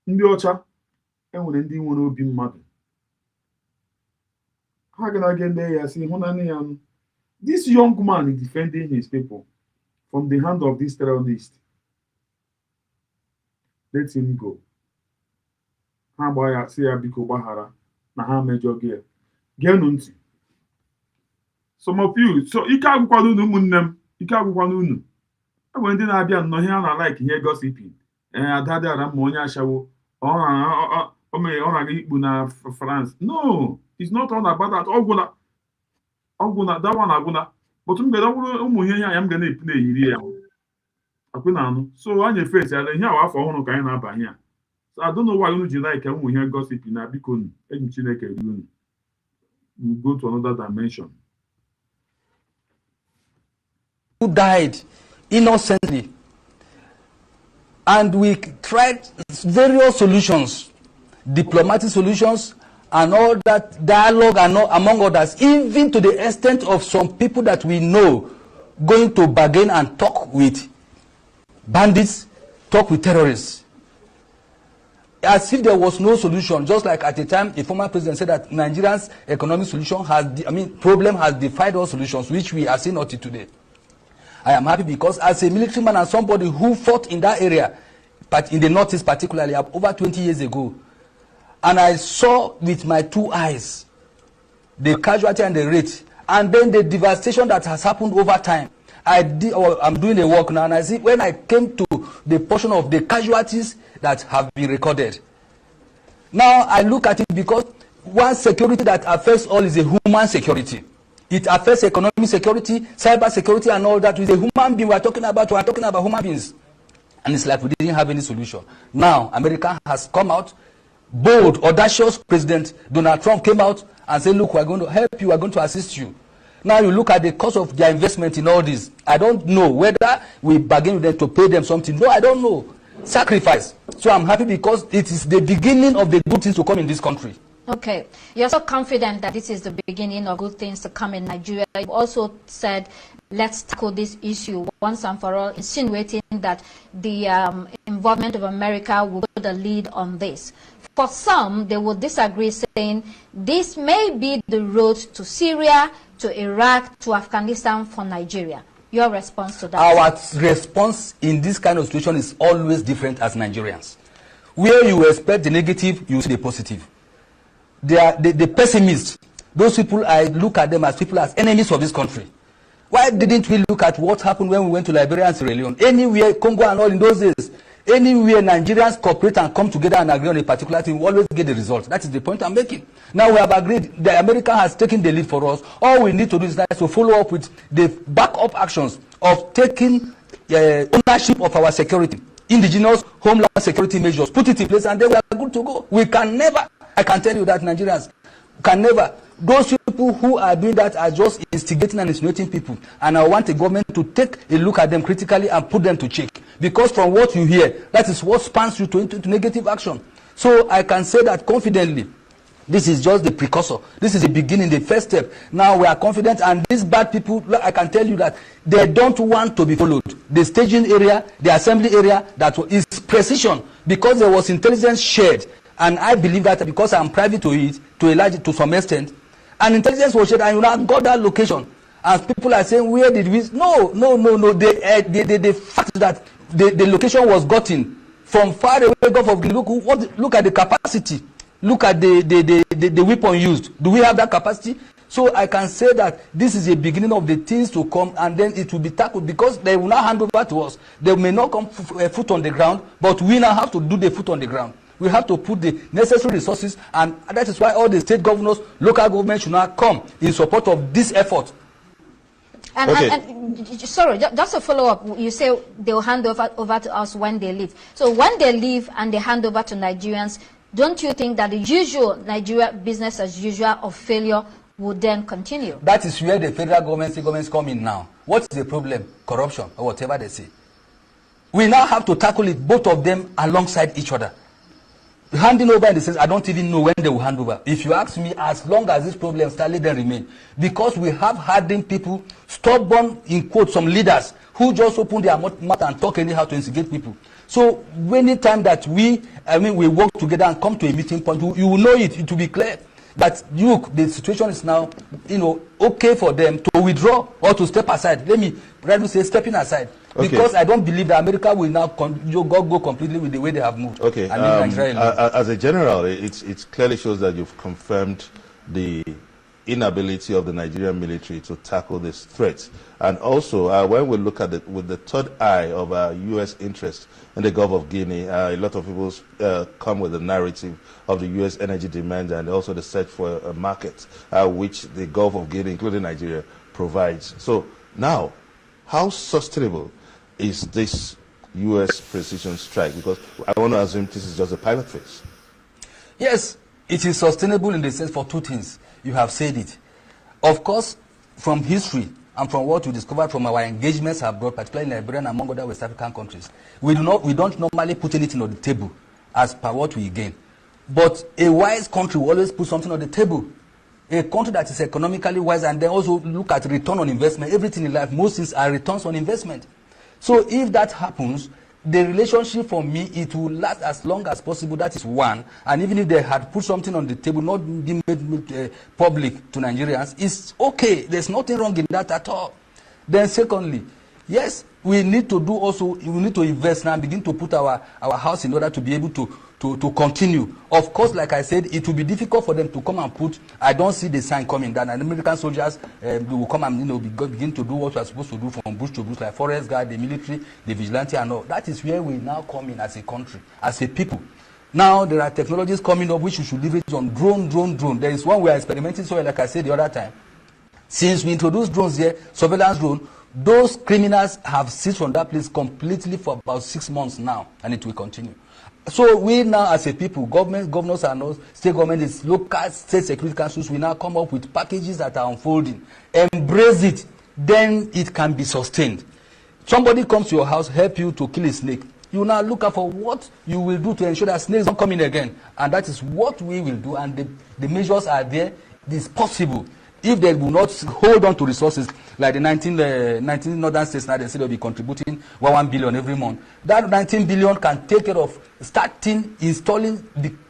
Ndị ọcha enwere ndị nwere obi mmadụ. Ha ga na ya si hụnanị ya. This young man is defending his people from the hand of this terrorist. Let him go. Ha gba ya si ya biko gbaghara na ha mejọ gị. Geenụ ntị. Some of you, so ike agwụkwala unu ụmụnne m, ike agwụkwala unu. Enwere ndị na-abịa nnọọ ihe a na-like ihe gossiping. Ada dị ara mma onye ashawo. Ọ na-aga ikpu na France. No, it's not all about that. Ọgwụna that one agwụna. But mgbe ọ bụrụ ụmụ ihe ya m ga na-epu na-eyiri ya. Akwụna anụ. So anyị face ya ihe awa afọ ọhụrụ ka anyị na-aba ihe a. So I don't know why unu ji like ụmụ ihe gossiping na biko unu. Enyi Chineke ri unu. We go to another dimension. Who died innocently. And we tried various solutions, diplomatic solutions, and all that dialogue, and all, among others, even to the extent of some people that we know going to bargain and talk with bandits, talk with terrorists. As if there was no solution, just like at the time the former president said that Nigeria's economic solution problem has defied all solutions, which we are seeing until today. I am happy because as a military man and somebody who fought in that area, but in the Northeast particularly, over 20 years ago, and I saw with my two eyes the casualty and the rate, and then the devastation that has happened over time. I'm doing the work now, and I see when I came to the portion of the casualties that have been recorded. Now I look at it because one security that affects all is a human security. It affects economic security, cyber security, and all that. With a human being, we are talking about human beings. And it's like we didn't have any solution. Now, America has come out, bold, audacious. President Donald Trump came out and said, look, we're going to help you, we're going to assist you. Now you look at the cost of their investment in all this. I don't know whether we bargain with them to pay them something. No, I don't know. Sacrifice. So I'm happy because it is the beginning of the good things to come in this country. Okay. You're so confident that this is the beginning of good things to come in Nigeria. You've also said, let's tackle this issue once and for all, insinuating that the involvement of America will put the lead on this. For some, they will disagree, saying this may be the road to Syria, to Iraq, to Afghanistan for Nigeria. Your response to that? Our response in this kind of situation is always different as Nigerians. Where you expect the negative, you see the positive. The pessimists, those people, I look at them as people as enemies of this country. Why didn't we look at what happened when we went to Liberia and Sierra Leone? Anywhere, Congo and all in those days, anywhere Nigerians cooperate and come together and agree on a particular thing, we always get the result. That is the point I'm making. Now we have agreed, the America has taken the lead for us. All we need to do is to follow up with the backup actions of taking ownership of our security, indigenous homeland security measures, put it in place, and then we are good to go. We can never, I can tell you that Nigerians can never, those people who are doing that are just instigating and insinuating people. And I want the government to take a look at them critically and put them to check. Because from what you hear, that is what spans you to negative action. So I can say that confidently, this is just the precursor. This is the beginning, the first step. Now we are confident, and these bad people, I can tell you that they don't want to be followed. The staging area, the assembly area, that is precision, because there was intelligence shared. And I believe that because I'm privy to it, to some extent, and intelligence was shared, and you now got that location. And people are saying, where did we? No. The fact that the location was gotten from far away. Look at the capacity. Look at the weapon used. Do we have that capacity? So I can say that this is a beginning of the things to come, and then it will be tackled, because they will not hand over to us. They may not come foot on the ground, but we now have to do the foot on the ground. We have to put the necessary resources, and that is why all the state governors, local governments should now come in support of this effort. And, okay. and sorry, just a follow-up. You say they will hand over to us when they leave. So when they leave and they hand over to Nigerians, don't you think that the usual Nigeria business as usual of failure would then continue? That is where the federal government, state governments come in now. What is the problem? Corruption, or whatever they say. We now have to tackle it, both of them alongside each other. Handing over in the sense, I don't even know when they will hand over. If you ask me, as long as this problem still then remain, because we have hardened people, stubborn, in quotes, some leaders who just open their mouth and talk anyhow to instigate people. So anytime that we work together and come to a meeting point, you will know it will be clear that the situation is now, okay for them to withdraw or to step aside. Let me rather say stepping aside. Okay. Because I don't believe that America will now go completely with the way they have moved. Okay. As a general, it clearly shows that you've confirmed the inability of the Nigerian military to tackle this threat. And also, when we look at it with the third eye of U.S. interest in the Gulf of Guinea, a lot of people come with the narrative of the U.S. energy demand and also the search for a market, which the Gulf of Guinea, including Nigeria, provides. So now, how sustainable is this U.S. precision strike? Because I want to assume this is just a pilot phase. Yes, it is sustainable in the sense for two things. You have said it. Of course, from history and from what we discovered from our engagements abroad, particularly in Liberia and among other West African countries, we don't normally put anything on the table as per what we gain. But a wise country will always put something on the table. A country that is economically wise and then also look at return on investment. Everything in life, most things are returns on investment. So if that happens, the relationship for me, it will last as long as possible. That is one. And even if they had put something on the table, not being made public to Nigerians, it's okay. There's nothing wrong in that at all. Then secondly, yes, we need to invest now and begin to put our house in order to be able to continue. Of course, like I said, it will be difficult for them to come and put. I don't see the sign coming that American soldiers will come and begin to do what we are supposed to do from bush to bush, like forest guard, the military, the vigilante, and all. That is where we now come in as a country, as a people. Now there are technologies coming up which we should leverage on drone. There is one we are experimenting. So, like I said the other time, since we introduced drones here, surveillance drone, those criminals have ceased from that place completely for about 6 months now, and it will continue. So we now, as a people, governors and all, state governments, local state security councils, we now come up with packages that are unfolding. Embrace it, then it can be sustained. Somebody comes to your house, help you to kill a snake. You now look out for what you will do to ensure that snakes don't come in again. And that is what we will do, and the measures are there. It is possible. If they will not hold on to resources, like the 19 northern states now, they say they'll be contributing 1 billion every month. That 19 billion can take care of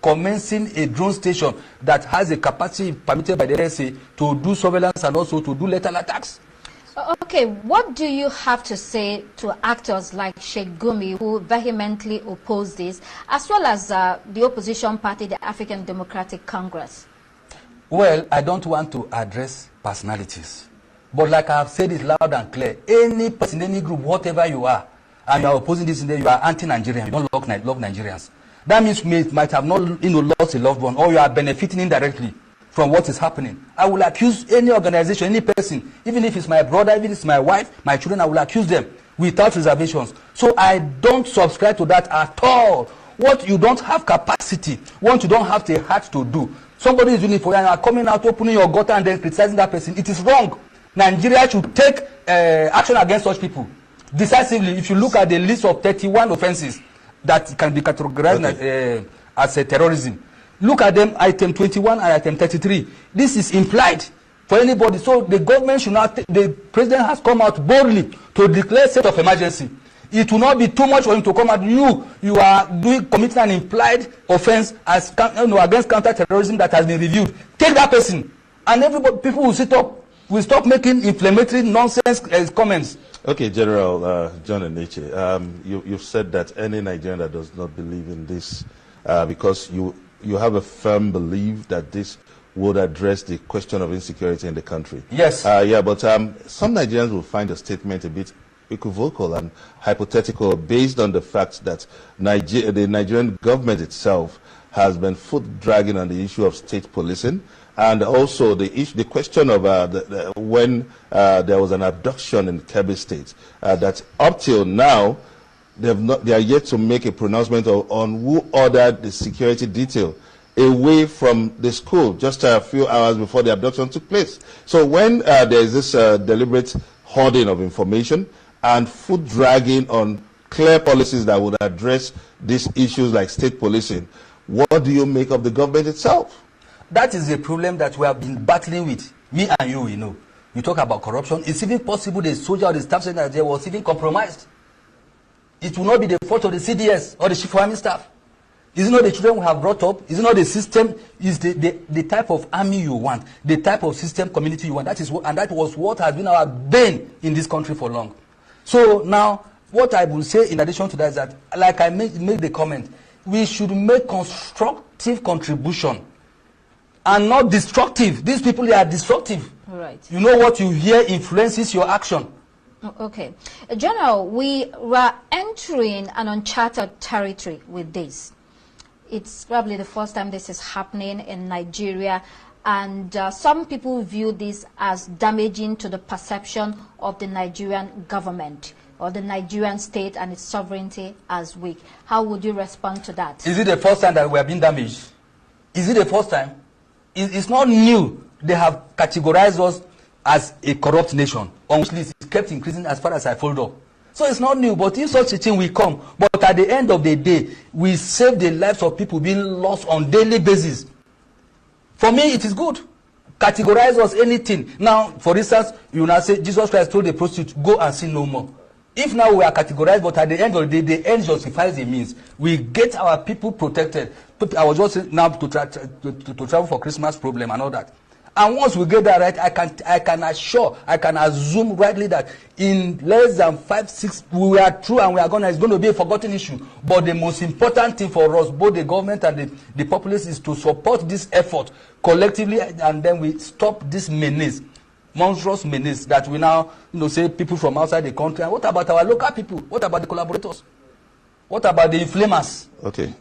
commencing a drone station that has a capacity permitted by the NSA to do surveillance and also to do lethal attacks. Okay, what do you have to say to actors like Sheikh Gumi, who vehemently oppose this, as well as the opposition party, the African Democratic Congress? Well, I don't want to address personalities. But like I have said it loud and clear, any person, any group, whatever you are, and you are opposing this in there, you are anti-Nigerian, you don't love Nigerians. That means you might have not lost a loved one, or you are benefiting indirectly from what is happening. I will accuse any organization, any person, even if it's my brother, even if it's my wife, my children, I will accuse them without reservations. So I don't subscribe to that at all. What you don't have capacity, what you don't have the heart to do, somebody is doing it for you and you are coming out, opening your gutter and then criticizing that person. It is wrong. Nigeria should take action against such people decisively. If you look at the list of 31 offenses that can be categorized as terrorism, look at them, item 21 and item 33. This is implied for anybody. So the government should not, the president has come out boldly to declare state of emergency. It will not be too much for him to come at you are committing an implied offense as against counter-terrorism that has been reviewed. Take that person, and people will will stop making inflammatory nonsense comments. Okay, General John Eneche, you've said that any Nigerian that does not believe in this, because you have a firm belief that this would address the question of insecurity in the country. Yes. Yeah, but some Nigerians will find the statement a bit equivocal and hypothetical based on the fact that the Nigerian government itself has been foot dragging on the issue of state policing, and also the question of when there was an abduction in Kebbi State, that up till now they are yet to make a pronouncement on who ordered the security detail away from the school just a few hours before the abduction took place. So when there is this deliberate hoarding of information and foot dragging on clear policies that would address these issues like state policing, what do you make of the government itself? That is a problem that we have been battling with. Me and you know. You talk about corruption. It's even possible the soldier or the staff center there was even compromised. It will not be the fault of the CDS or the chief of army staff. Is it not the children we have brought up? Is it not the system? Is the type of army you want, the type of system community you want? That is what, and that was what has been our bane in this country for long. So now, what I will say in addition to that is that, like I made the comment, we should make constructive contribution and not destructive. These people, they are destructive. Right. You know what you hear influences your action. Okay. General, we were entering an uncharted territory with this. It's probably the first time this is happening in Nigeria, and some people view this as damaging to the perception of the Nigerian government or the Nigerian state and its sovereignty as weak. How would you respond to that? Is it the first time that we have been damaged? Is it the first time? It's not new. They have categorized us as a corrupt nation, on which list it kept increasing as far as I fold up. So it's not new, but if such a thing will come, but at the end of the day, we save the lives of people being lost on daily basis. For me, it is good. Categorize us anything. Now, for instance, you now say Jesus Christ told the prostitute, go and sin no more. If now we are categorized, but at the end of the day, the end justifies the means. We get our people protected. I was just saying now to travel for Christmas problem and all that. And once we get that right, I can assume rightly that in less than 5, 6, we are through and it's going to be a forgotten issue. But the most important thing for us, both the government and the populace, is to support this effort collectively, and then we stop this menace, monstrous menace that we now, say people from outside the country. And what about our local people? What about the collaborators? What about the inflamers? Okay.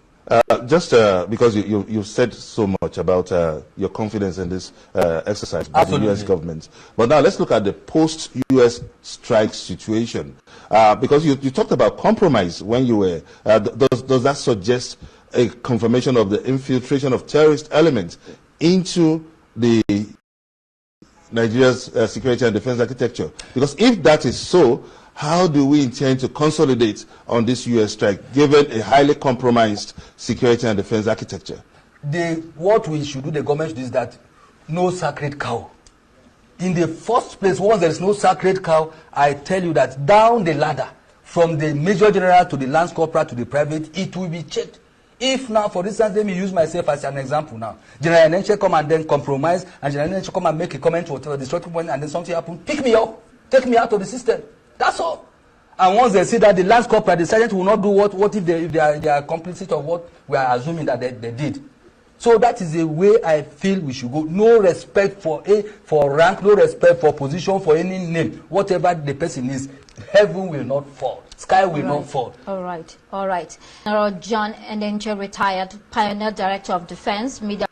Just because you've said so much about your confidence in this exercise by the U.S. government. But now let's look at the post-U.S. strike situation. Because you talked about compromise when you were, does that suggest a confirmation of the infiltration of terrorist elements into the Nigeria's security and defense architecture? Because if that is so, how do we intend to consolidate on this U.S. strike, given a highly compromised security and defense architecture? What we should do, the government should do, is that no sacred cow. In the first place, once there is no sacred cow, I tell you that down the ladder, from the major general to the lance corporal to the private, it will be checked. If now, for instance, let me use myself as an example now. General Nenche come and then compromise, and General Nenche come and make a comment to whatever destructive point, and then something happens, pick me up, take me out of the system. That's all. And once they see that the lance corporal, the sergeant will not do what if they are complicit of what we are assuming that they did. So that is the way I feel we should go. No respect for rank, no respect for position, for any name. Whatever the person is, heaven will not fall. Sky will not fall. All right. General John Enenche, retired Pioneer Director of Defense, Media.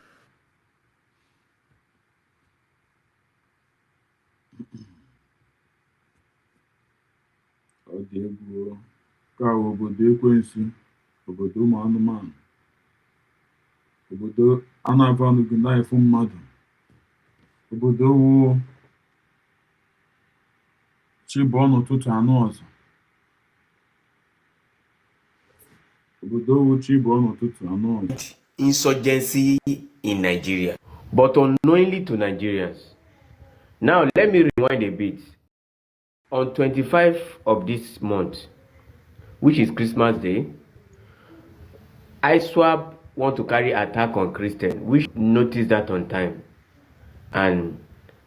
Ọ dị egwu ka obodo ekwensu, obodo ụmụ anụmanụ, obodo anavanụghị na-efu mmadụ, obodo wụ chibọ n'ụtụtụ anụ ọzọ, obodo wụ chibọ n'ụtụtụ anụ ọzọ. Insurgency in Nigeria, but unknowingly to Nigerians. Now let me rewind a bit. On 25th of this month, which is Christmas Day, ISWAP want to carry attack on Christians. We should notice that on time and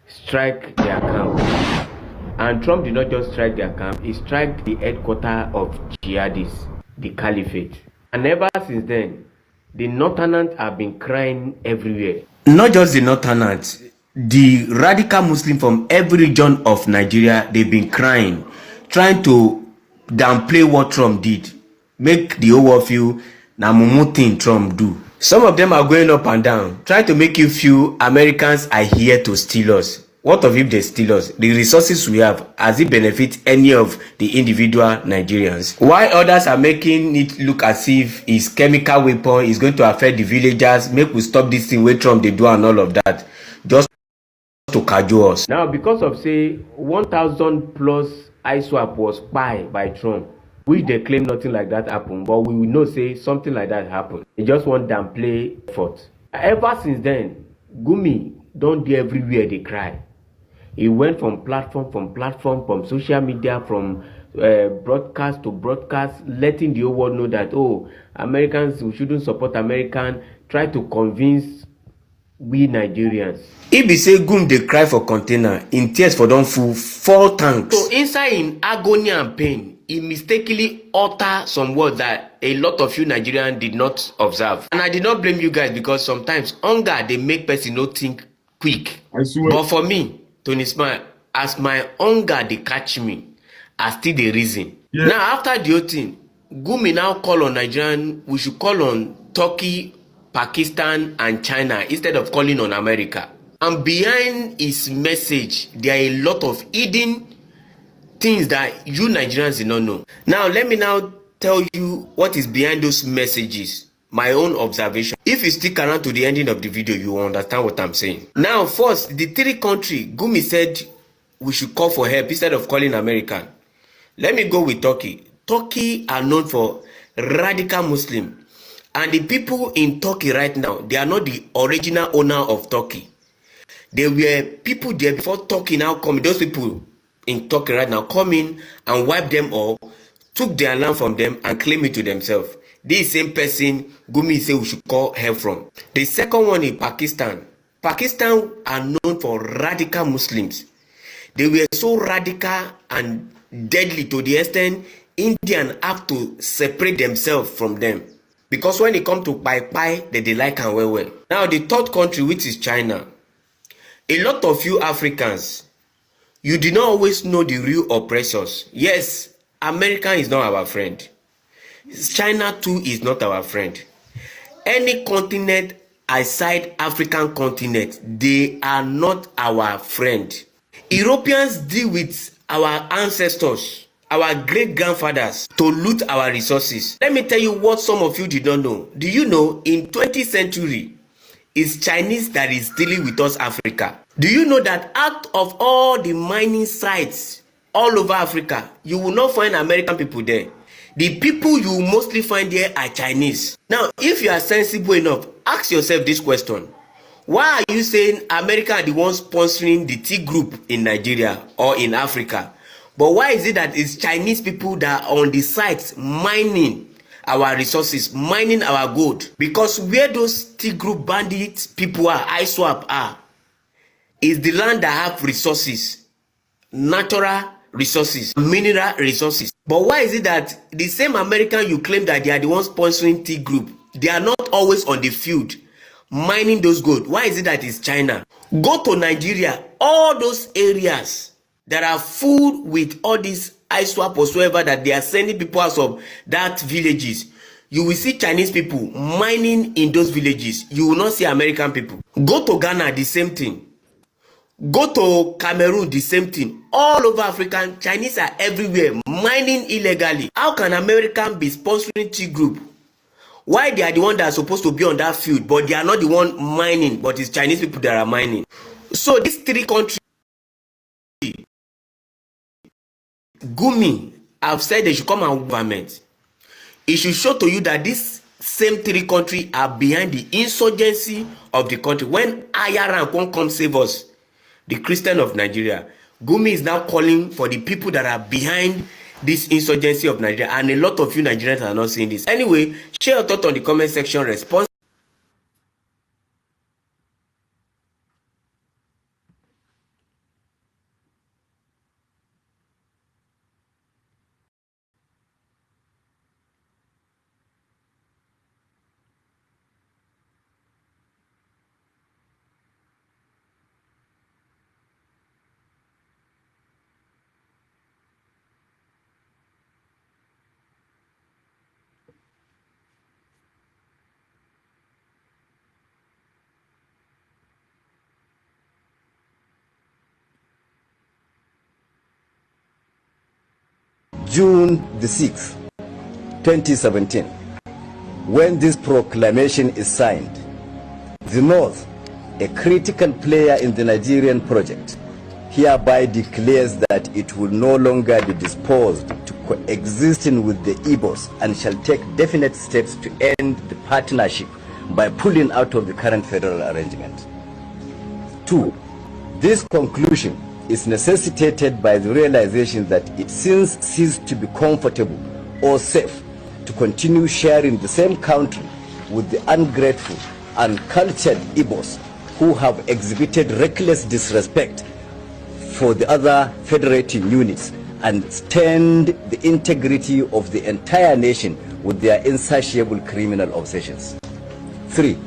strike their camp. And Trump did not just strike their camp, he struck the headquarters of jihadists, the caliphate. And ever since then, the Northerners have been crying everywhere. Not just the Northerners, the radical Muslim from every region of Nigeria, they've been crying, trying to downplay what Trump did, make the whole of you na mumu thing Trump do. Some of them are going up and down, trying to make you feel Americans are here to steal us. What of if they steal us? The resources we have, has it benefit any of the individual Nigerians? Why others are making it look as if it's chemical weapon is going to affect the villagers, make we stop this thing wey Trump dey do and all of that, just to cajole us. Now, because of say 1,000 plus ISWAP was spy by Trump, which they claim nothing like that happened, but we will know say something like that happened. They just want downplay effort. Ever since then, Gumi don dey everywhere dey cry. He went from platform, from social media, from broadcast to broadcast, letting the whole world know that, oh, Americans, we shouldn't support American, try to convince we Nigerians. If be say Gum dey cry for container, in tears for don full 4 tanks. So inside in agony and pain, he mistakenly utter some words that a lot of you Nigerians did not observe. And I did not blame you guys because sometimes hunger dey make person no think quick. I swear. But for me, Tony Smile, as my hunger dey catch me, I still dey reason. Yeah. Now after the whole thing, Gumi now call on Nigerian, we should call on Turkey, Pakistan and China instead of calling on America. And behind his message, there are a lot of hidden things that you Nigerians do not know. Now let me now tell you what is behind those messages. My own observation. If you stick around to the ending of the video, you will understand what I'm saying. Now first, the 3 countries, Gumi said we should call for help instead of calling American. Let me go with Turkey. Turkey are known for radical Muslim. And the people in Turkey right now, they are not the original owner of Turkey. They were people there before Turkey now coming. Those people in Turkey right now come in and wipe them all, took their land from them and claim it to themselves. This same person, Gumi say we should call help from. The second one is Pakistan. Pakistan are known for radical Muslims. They were so radical and deadly to the extent Indians have to separate themselves from them. Because when it comes to pai, they like and well. Now the third country, which is China. A lot of you Africans, you do not always know the real oppressors. Yes, America is not our friend. China too is not our friend. Any continent aside African continent, they are not our friend. Europeans deal with our ancestors, our great-grandfathers, to loot our resources. Let me tell you what some of you did not know. Do you know in 20th century, it's Chinese that is dealing with us Africa? Do you know that out of all the mining sites all over Africa, you will not find American people there? The people you will mostly find there are Chinese. Now, if you are sensible enough, ask yourself this question. Why are you saying America are the ones sponsoring the T group in Nigeria or in Africa? But why is it that it's Chinese people that are on the sites mining our resources, mining our gold? Because where those T group bandit people are, ISWAP are, is the land that have resources, natural resources, mineral resources. But why is it that the same American you claim that they are the ones sponsoring T group, they are not always on the field mining those gold? Why is it that it's China? Go to Nigeria, all those areas that are full with all these ISWAP whatsoever that they are sending people out of that villages, you will see Chinese people mining in those villages. You will not see American people. Go to Ghana, the same thing. Go to Cameroon, the same thing. All over Africa, Chinese are everywhere mining illegally. How can American be sponsoring T group? Why they are the one that are supposed to be on that field, but they are not the one mining, but it's Chinese people that are mining? So these 3 countries, Gumi have said they should come and government. It should show to you that these same 3 countries are behind the insurgency of the country. When Ayaran won't come save us, the Christian of Nigeria, Gumi is now calling for the people that are behind this insurgency of Nigeria, and a lot of you Nigerians are not seeing this. Anyway, share your thoughts on the comment section. Response. June the 6th, 2017, when this proclamation is signed, the North, a critical player in the Nigerian project, hereby declares that it will no longer be disposed to coexisting with the Igbos and shall take definite steps to end the partnership by pulling out of the current federal arrangement. 2. This conclusion is necessitated by the realization that it since ceased to be comfortable or safe to continue sharing the same country with the ungrateful and cultured Igbos who have exhibited reckless disrespect for the other federating units and stained the integrity of the entire nation with their insatiable criminal obsessions. 3.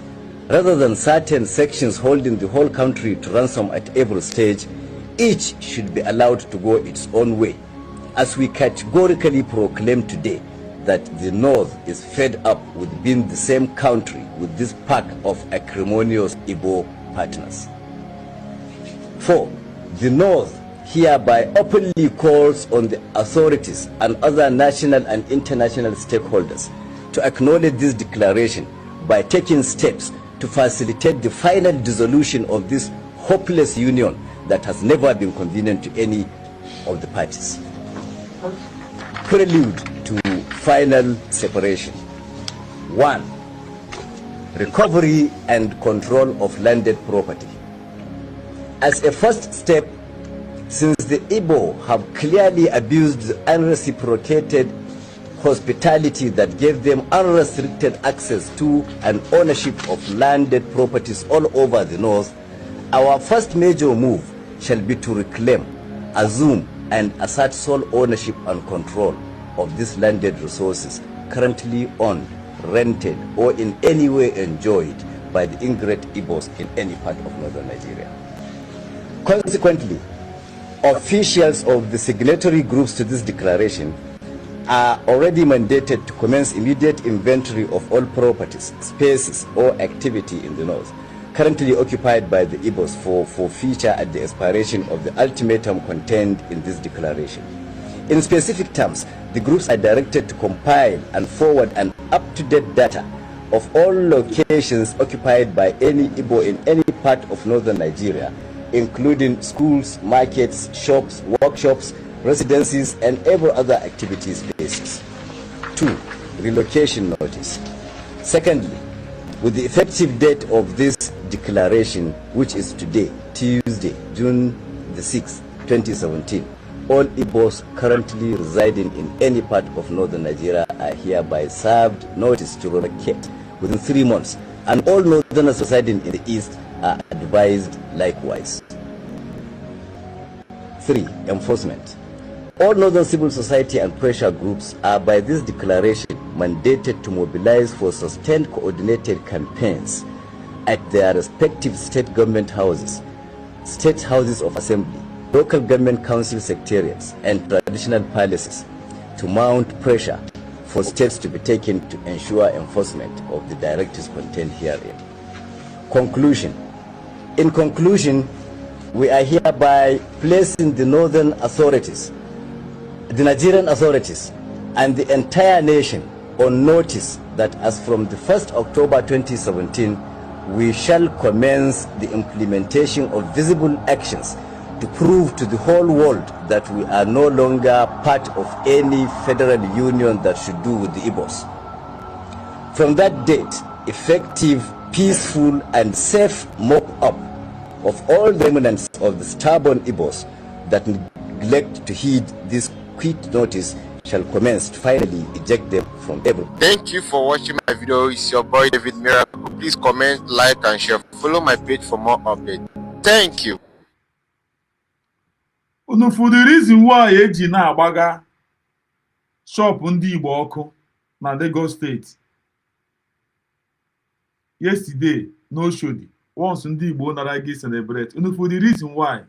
Rather than certain sections holding the whole country to ransom at every stage, each should be allowed to go its own way, as we categorically proclaim today that the North is fed up with being the same country with this pack of acrimonious Igbo partners. 4. The North hereby openly calls on the authorities and other national and international stakeholders to acknowledge this declaration by taking steps to facilitate the final dissolution of this hopeless union that has never been convenient to any of the parties. Prelude to final separation. 1. Recovery and control of landed property. As a first step, since the Igbo have clearly abused the unreciprocated hospitality that gave them unrestricted access to and ownership of landed properties all over the North, our first major move shall be to reclaim, assume, and assert sole ownership and control of these landed resources currently owned, rented, or in any way enjoyed by the ingrate Igbos in any part of northern Nigeria. Consequently, officials of the signatory groups to this declaration are already mandated to commence immediate inventory of all properties, spaces, or activity in the North currently occupied by the Igbos for forfeiture at the expiration of the ultimatum contained in this declaration. In specific terms, the groups are directed to compile and forward an up-to-date data of all locations occupied by any Igbo in any part of northern Nigeria, including schools, markets, shops, workshops, residencies, and every other activity spaces. 2. Relocation notice. Secondly, with the effective date of this declaration, which is today, Tuesday, June the 6th, 2017, all Igbos currently residing in any part of northern Nigeria are hereby served notice to relocate within 3 months, and all northerners residing in the east are advised likewise. 3. Enforcement. All northern civil society and pressure groups are by this declaration mandated to mobilize for sustained coordinated campaigns at their respective state government houses, state houses of assembly, local government council secretariats, and traditional palaces to mount pressure for steps to be taken to ensure enforcement of the directives contained herein. Conclusion. In conclusion, we are hereby placing the northern authorities, the Nigerian authorities, and the entire nation on notice that as from the 1st October 2017, we shall commence the implementation of visible actions to prove to the whole world that we are no longer part of any federal union that should do with the Igbos. From that date, effective, peaceful, and safe mop-up of all remnants of the stubborn Igbos that neglect to heed this quick notice shall commence to finally eject them from every. Thank you for watching my video. It's your boy David Miracle. Please comment, like, and share. Follow my page for more updates. Thank you. For the reason why eji na-agbaga shop ndị Igbo ọkụ na Lagos State yesterday no showed once ndị Igbo nara gị celebrate. For the reason why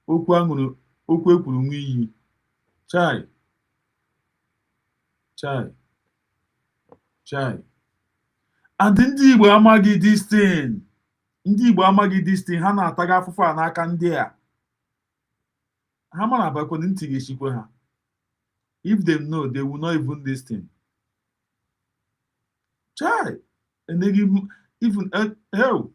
okwu ekwuru nwa iyi chai and ndị Igbo amaghị this thing. Ndị Igbo amaghị this thing. Ha na-ataga afụfụ a n'aka ndị a. Ha mara abakwa ntị ga-echikwa ha. If they know, they will not even listen. Try. And they give even hell.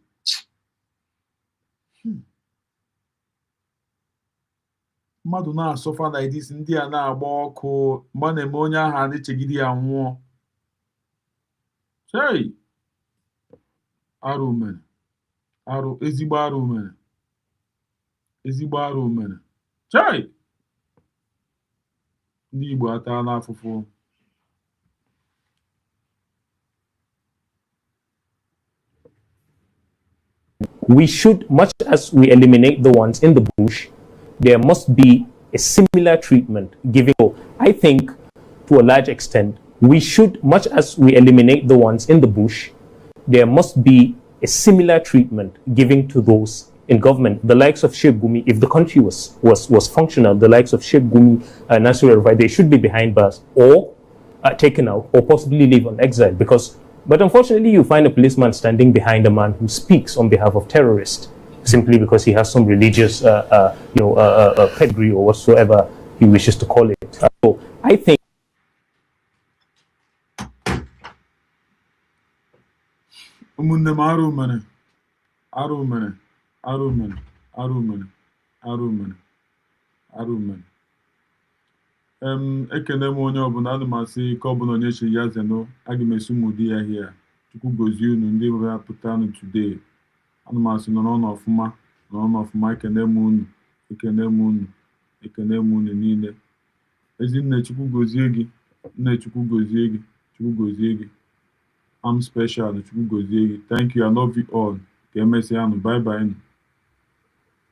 Mmadụ na-asọfa like this, ndị a na-agba ọkụ mgbe na-eme onye ahụ a na-echegide ya nwụọ. Chai! Arụ mere. Arụ, ezigbo arụ mere. Ezigbo arụ mere. Chai! Ndị Igbo ataala afụfụ. We should, much as we eliminate the ones in the bush, there must be a similar treatment given. I think, to a large extent, we should, much as we eliminate the ones in the bush, there must be a similar treatment given to those in government, the likes of Sheikh Gumi. If the country was functional, the likes of Sheikh Gumi, Nasir El-Rufai, they should be behind bars or taken out or possibly live on exile. But unfortunately, you find a policeman standing behind a man who speaks on behalf of terrorists simply because he has some religious, pedigree or whatsoever he wishes to call it. So I think. Ekene m onye ọbụla, ana m asị ka ọbụla onye chi ya zeno, aga m esi ụmụ di ya hia. Chukwu gozie unu ndị bịara pụta today. Ana m asị nọrọ n'ọfụma, ekene m unu niile. Ezinne, Chukwu gozie gị. Nne, Chukwu gozie gị. I'm special, Chukwu gozie gị. Thank you, I love you all. Ka emesịa nụ, bye bye.